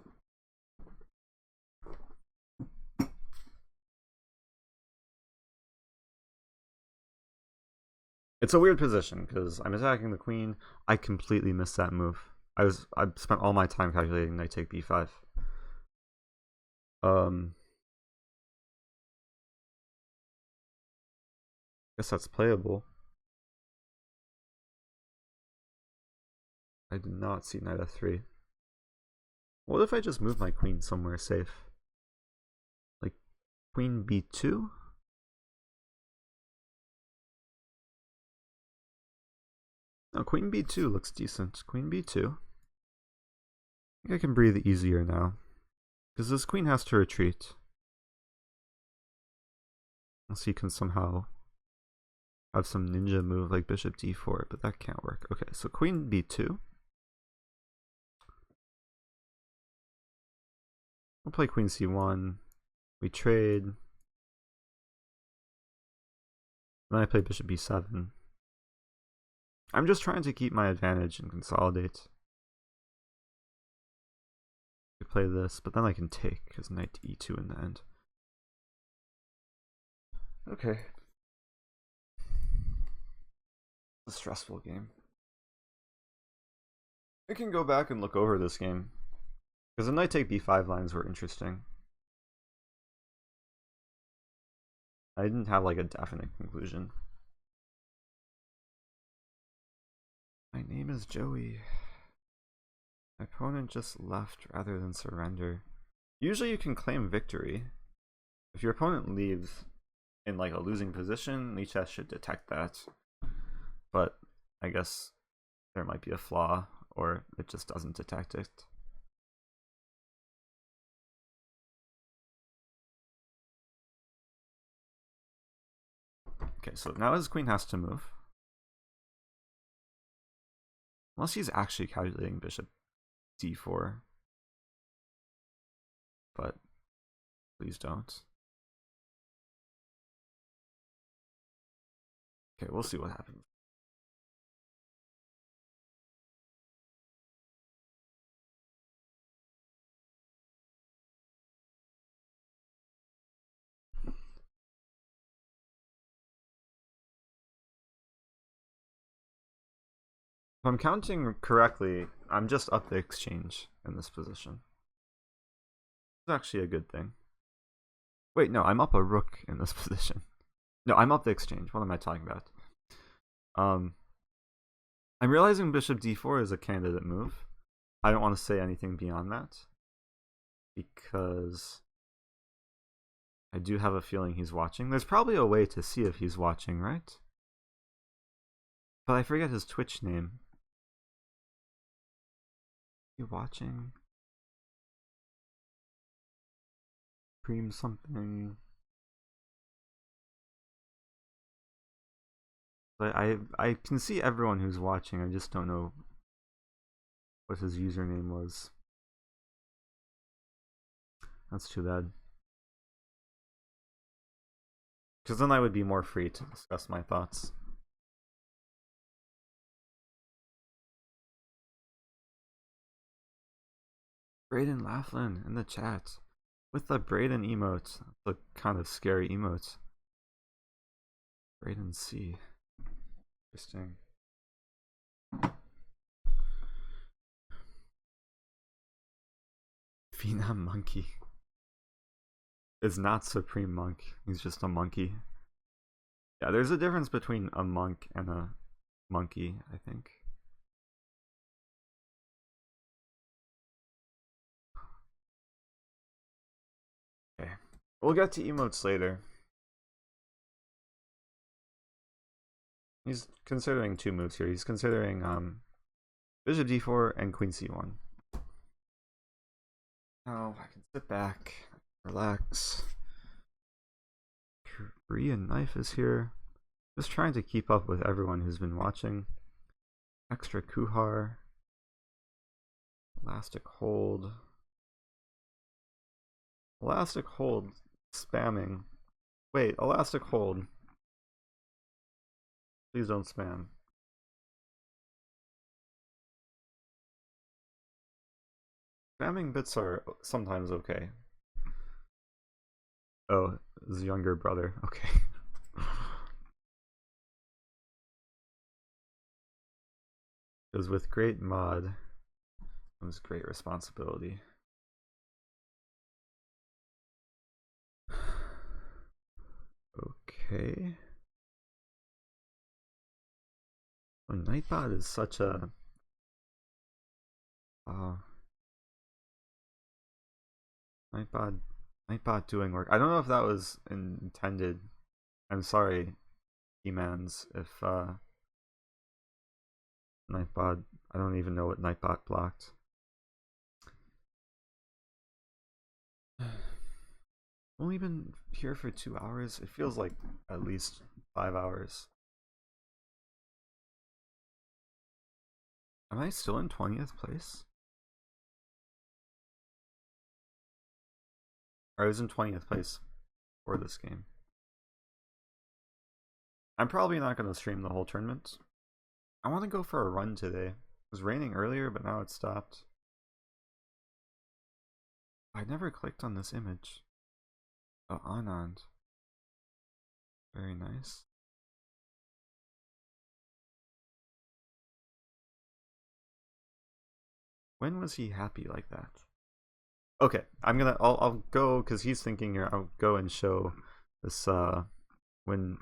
It's a weird position because I'm attacking the queen. I completely missed that move. I spent all my time calculating I take b5. Guess that's playable. I did not see knight f3. What if I just move my queen somewhere safe? Like queen b2? No, queen b2 looks decent. Queen b2. I think I can breathe easier now. Because this queen has to retreat. Unless he can somehow have some ninja move like bishop d4, but that can't work. Okay, so queen b2. We'll play queen c1. We trade. Then I play bishop b7. I'm just trying to keep my advantage and consolidate. I play this, but then I can take because knight to e2 in the end. Okay. A stressful game. I can go back and look over this game because the knight take b5 lines were interesting. I didn't have like a definite conclusion. My name is Joey. My opponent just left rather than surrender. Usually you can claim victory. If your opponent leaves in like a losing position, Lichess should detect that. But I guess there might be a flaw, or it just doesn't detect it. Okay, so now his queen has to move. Unless he's actually calculating bishop d4. But please don't. Okay, we'll see what happens. If I'm counting correctly, I'm just up the exchange in this position. It's actually a good thing. Wait, no, I'm up a rook in this position. No, I'm up the exchange. What am I talking about? I'm realizing bishop d4 is a candidate move. I don't want to say anything beyond that because I do have a feeling he's watching. There's probably a way to see if he's watching, right? But I forget his Twitch name. You watching? Cream something. But I can see everyone who's watching. I just don't know what his username was. That's too bad. Because then I would be more free to discuss my thoughts. Braden Laughlin in the chat with the Braden emote. That's a kind of scary emote. Braden C. Interesting. Phenom Monkey is not Supreme Monk. He's just a monkey. Yeah, there's a difference between a monk and a monkey, I think. Okay. We'll get to emotes later. He's considering two moves here. He's considering bishop d4 and queen c1. Now I can sit back, relax. Korean knife is here. Just trying to keep up with everyone who's been watching. Extra Kuhar. Elastic hold. Elastic hold. Spamming. Wait, elastic hold. Please don't spam. Spamming bits are sometimes okay. Oh, his younger brother. Okay. Because with great mod comes great responsibility. Okay. Oh, Nightbot is such a Nightbot doing work. I don't know if that was intended. I'm sorry, E-mans, if Nightbot, I don't even know what Nightbot blocked. Only been here for 2 hours? It feels like at least 5 hours. Am I still in 20th place? Or I was in 20th place for this game. I'm probably not going to stream the whole tournament. I want to go for a run today. It was raining earlier, but now it's stopped. I never clicked on this image. Oh, Anand. Very nice. When was he happy like that? Okay, I'll go because he's thinking here. I'll go and show this when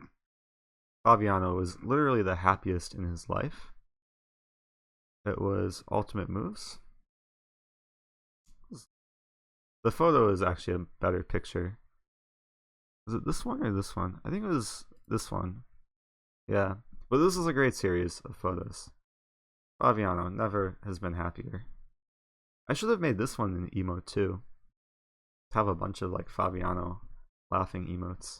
Fabiano was literally the happiest in his life. It was Ultimate Moves. The photo is actually a better picture. Was it this one or this one? I think it was this one. Yeah, but this is a great series of photos. Fabiano never has been happier. I should have made this one an emote too. Have a bunch of like Fabiano laughing emotes.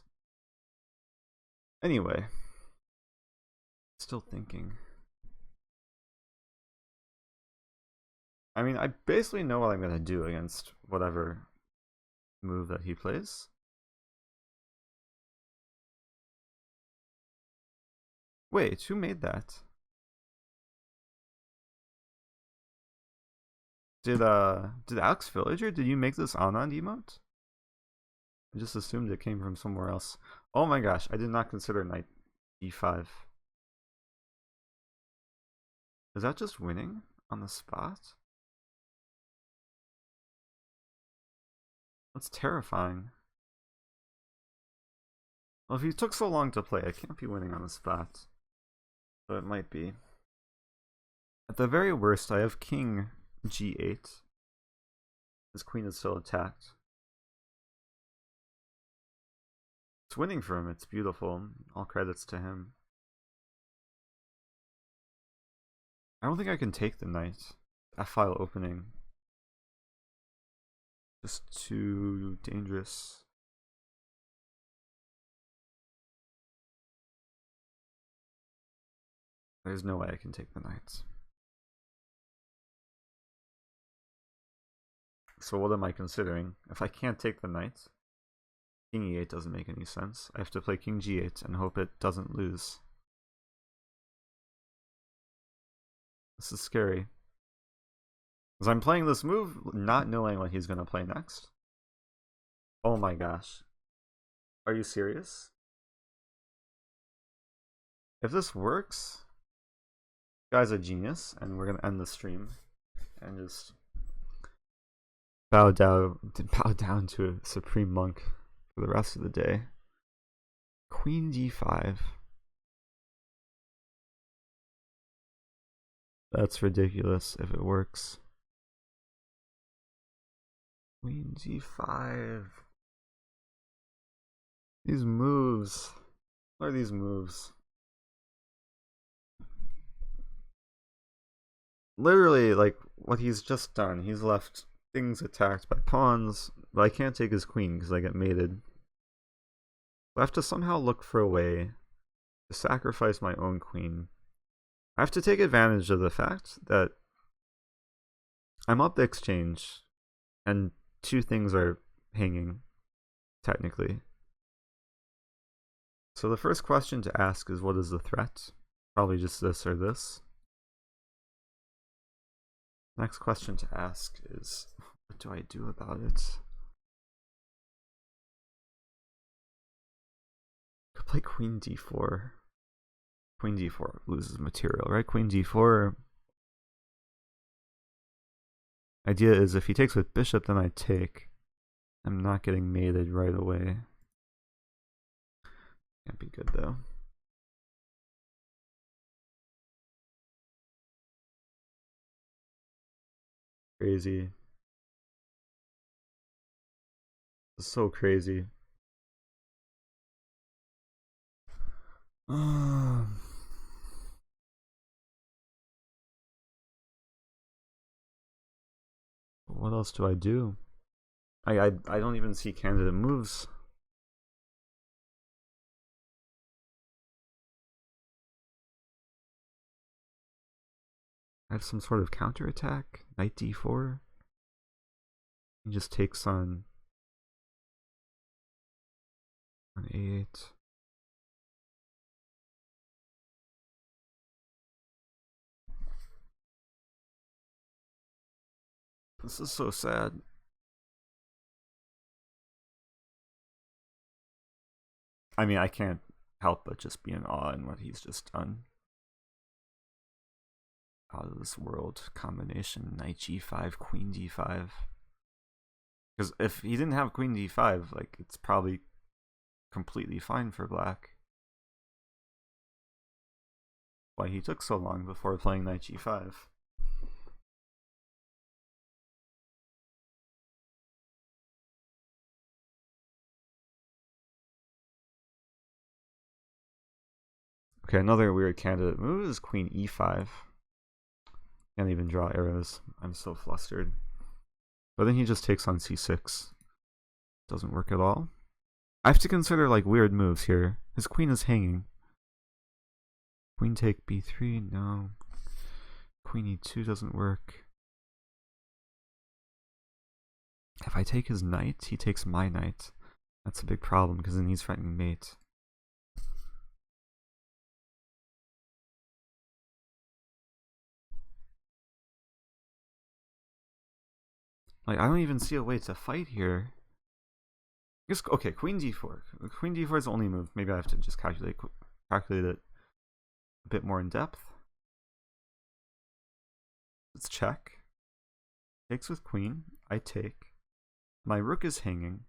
Anyway, still thinking. I mean, I basically know what I'm gonna do against whatever move that he plays. Wait, who made that? Did Alex Villager? Did you make this Anand emote? I just assumed it came from somewhere else. Oh my gosh, I did not consider knight e5. Is that just winning on the spot? That's terrifying. Well, if he took so long to play, it can't be winning on the spot. But it might be. At the very worst, I have king g8. His queen is still attacked. It's winning for him, it's beautiful. All credits to him. I don't think I can take the knight. F-file opening. Just too dangerous. There's no way I can take the knights. So what am I considering? If I can't take the knight, king e8 doesn't make any sense. I have to play king g8 and hope it doesn't lose. This is scary. Because I'm playing this move not knowing what he's going to play next. Oh my gosh. Are you serious? If this works, guy's a genius, and we're going to end the stream and just bow down to a supreme monk for the rest of the day. Queen d5. That's ridiculous if it works. Queen g5. These moves. What are these moves? Literally, like, what he's just done. He's left things attacked by pawns, but I can't take his queen because I get mated. I have to somehow look for a way to sacrifice my own queen. I have to take advantage of the fact that I'm up the exchange and two things are hanging, technically. So the first question to ask is, what is the threat? Probably just this or this. Next question to ask is, what do I do about it? Could play queen d4. Queen d4 loses material, right? Queen d4. Idea is if he takes with bishop, then I take. I'm not getting mated right away. Can't be good though. Crazy. This is so crazy. What else do I do? I don't even see candidate moves. I have some sort of counterattack. Knight d4. He just takes on a8. This is so sad. I mean, I can't help but just be in awe in what he's just done. Out of this world combination. Knight g5, queen d5. Because if he didn't have queen d5, like, it's probably completely fine for black. Why he took so long before playing knight g5. Okay, another weird candidate move is queen e5. Can't even draw arrows. I'm so flustered. But then he just takes on c6. Doesn't work at all. I have to consider like weird moves here. His queen is hanging. Queen take b3, no. Queen e2 doesn't work. If I take his knight, he takes my knight. That's a big problem because then he's threatening mate. Like, I don't even see a way to fight here. I guess, okay, queen d4. Queen d4 is the only move. Maybe I have to just calculate it a bit more in depth. Let's check. Takes with queen. I take. My rook is hanging.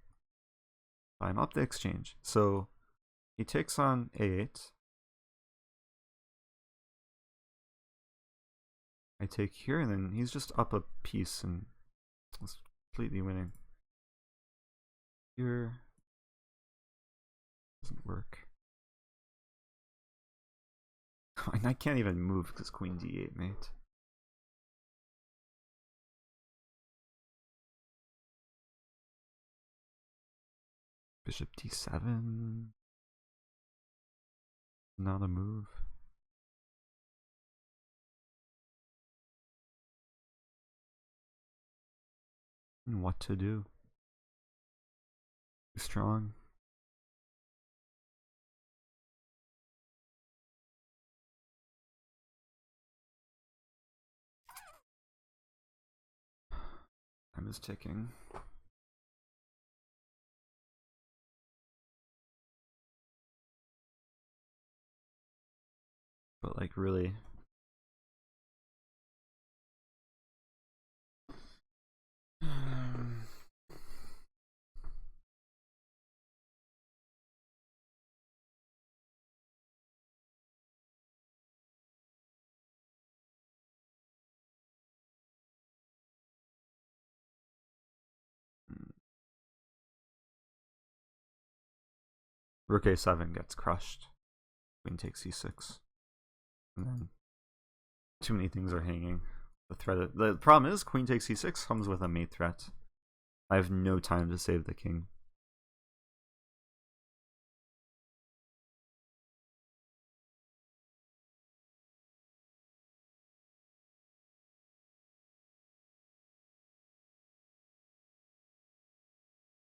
I'm up the exchange. So he takes on a8. I take here, and then he's just up a piece and it's completely winning. Here doesn't work. And I can't even move because queen d8, mate. Bishop d7. Not a move. And what to do? Too strong. Time is ticking. But like really. Rook a7 gets crushed. Queen takes e6. And then too many things are hanging. The problem is queen takes e6 comes with a mate threat. I have no time to save the king.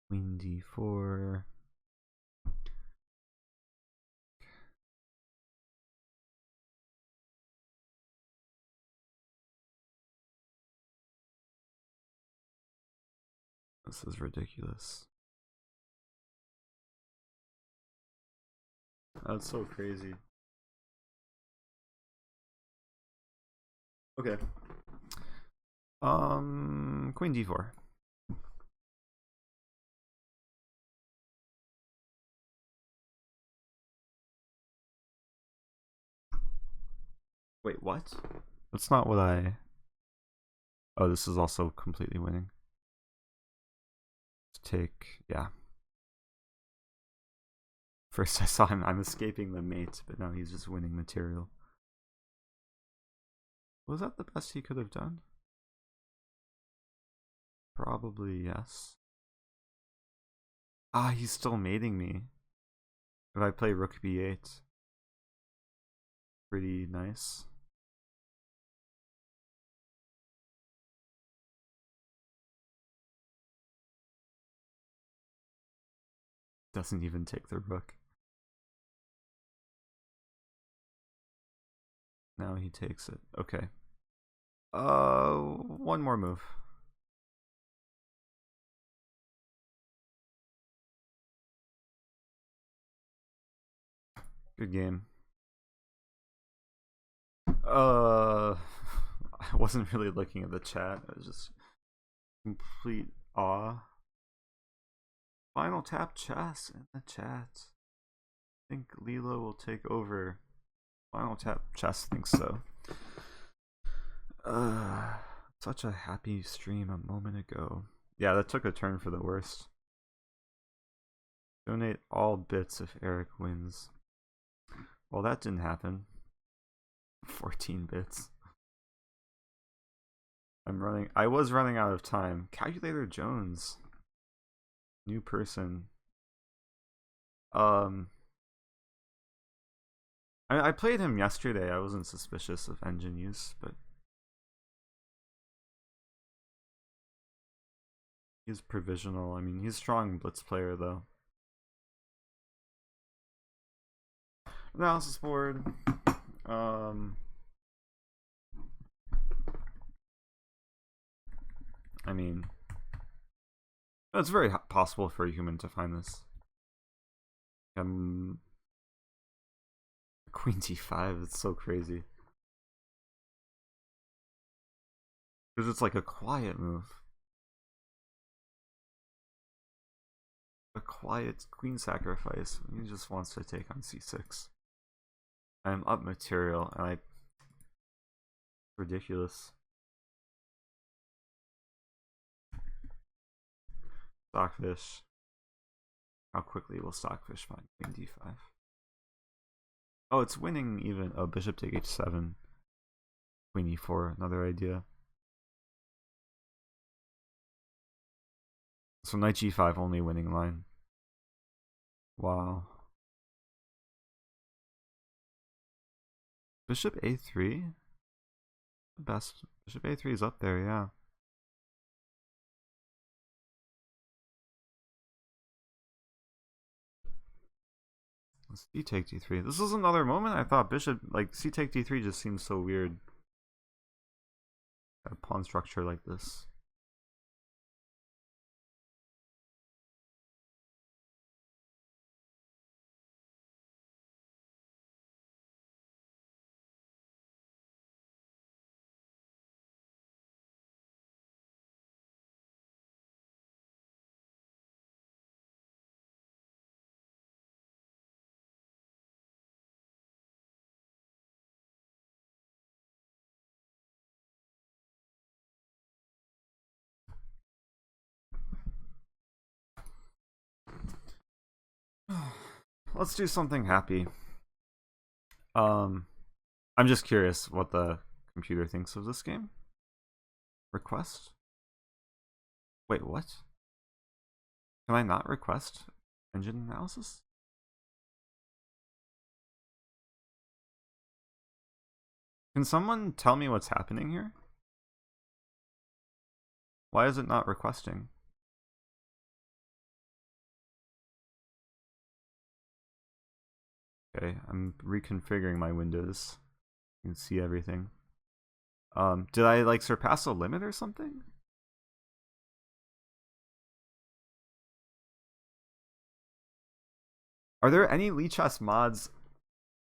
Queen d4. This is ridiculous. That's so crazy. Okay. Queen d4. Wait, what? That's not what I... Oh, this is also completely winning. Let's take... yeah. First I saw him, I'm escaping the mate, but now he's just winning material. Was that the best he could have done? Probably yes. Ah, he's still mating me. If I play rook b8. Pretty nice. Doesn't even take the rook. Now he takes it. Okay. One more move. Good game. I wasn't really looking at the chat. I was just complete awe. Final tap chess in the chat. I think Lilo will take over. Final tap chess thinks so. Such a happy stream a moment ago. Yeah, that took a turn for the worst. Donate all bits if Eric wins. Well, that didn't happen. 14 bits. I was running out of time. Calculator Jones. New person. I played him yesterday. I wasn't suspicious of engine use, but he's provisional. I mean, he's a strong blitz player though. Analysis board. I mean, it's very possible for a human to find this. Queen d5, it's so crazy. Because it's like a quiet move. A quiet queen sacrifice. He just wants to take on c6. I'm up material, and ridiculous. Stockfish. How quickly will Stockfish find queen d5? Oh, it's winning even. Oh, bishop take h7. Queen e4, another idea. So knight g5 only winning line. Wow. Bishop a3? The best. Bishop a3 is up there, yeah. C take d3. This is another moment I thought bishop, like, c take d3 just seems so weird. A pawn structure like this. Let's do something happy. I'm just curious what the computer thinks of this game. Request? Wait, what? Can I not request engine analysis? Can someone tell me what's happening here? Why is it not requesting? Okay, I'm reconfiguring my windows. You can see everything. Did I like surpass a limit or something? Are there any Lichess mods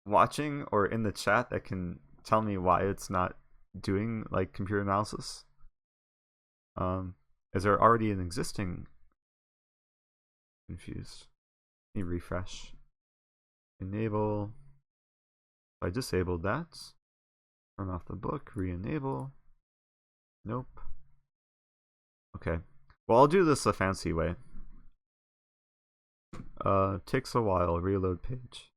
watching or in the chat that can tell me why it's not doing like computer analysis? Is there already an existing? Confused. Let me refresh. Enable. I disabled that. Turn off the book. Re-enable. Nope. Okay. Well, I'll do this a fancy way. Takes a while. Reload page.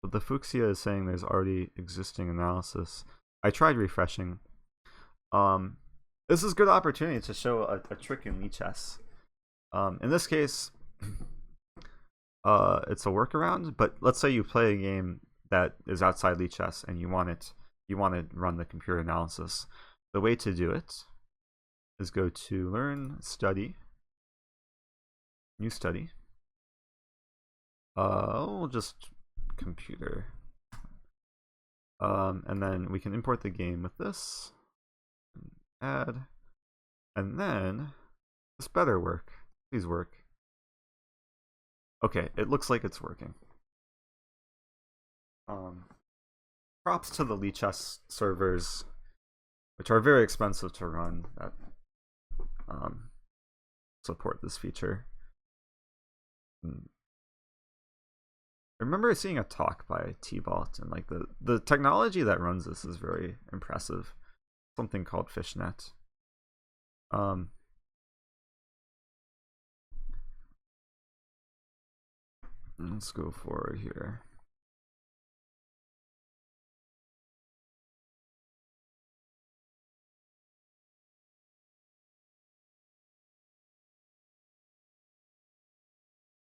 But the Fuchsia is saying there's already existing analysis. I tried refreshing. This is a good opportunity to show a trick in Lichess. In this case, it's a workaround. But let's say you play a game that is outside Lichess and you want to run the computer analysis. The way to do it is go to Learn, Study, New Study. We'll just computer. And then we can import the game with this. Add. And then this better work. Please work. Okay, it looks like it's working. Um, Props to the Lichess servers, which are very expensive to run, that um, support this feature. I remember seeing a talk by T-Balt, and like the technology that runs this is very impressive. Something called Fishnet. Let's go forward here.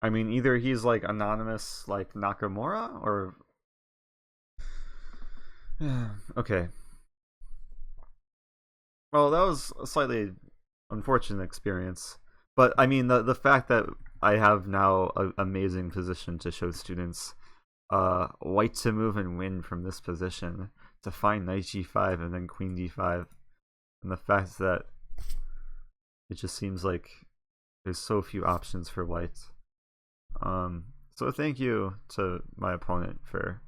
I mean, either he's like anonymous like Nakamura, or okay. Well, that was a slightly unfortunate experience, but I mean the fact that I have now an amazing position to show students white to move and win from this position to find knight g5 and then queen d5, and the fact that it just seems like there's so few options for white. So thank you to my opponent for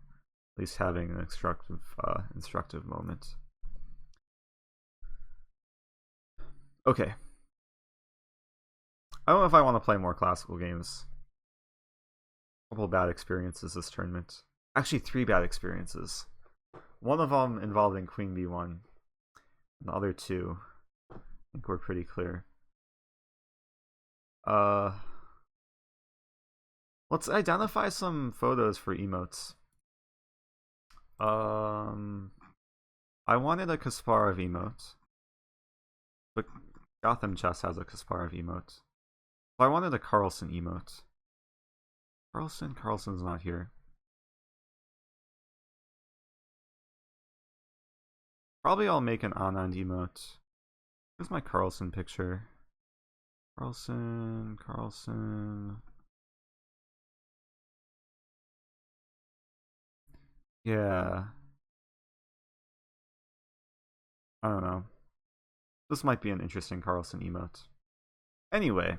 at least having an instructive moment. Okay. I don't know if I want to play more classical games. A couple bad experiences this tournament. Actually, 3 bad experiences. One of them involving queen b1. And the other 2, I think were pretty clear. Let's identify some photos for emotes. I wanted a Kasparov emote, but Gotham Chess has a Kasparov emote. So I wanted a Carlsen emote. Carlsen's not here. Probably I'll make an Anand emote. Here's my Carlsen picture. Carlsen. Yeah. I don't know. This might be an interesting Carlsen emote. Anyway.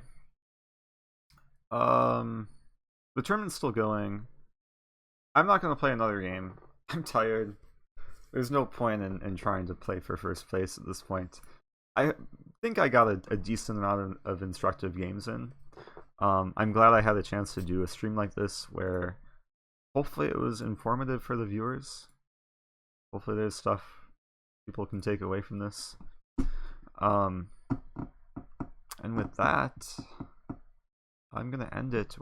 The tournament's still going. I'm not going to play another game. I'm tired. There's no point in trying to play for first place at this point. I think I got a decent amount of instructive games in. I'm glad I had a chance to do a stream like this where hopefully it was informative for the viewers. Hopefully there's stuff people can take away from this. And with that, I'm going to end it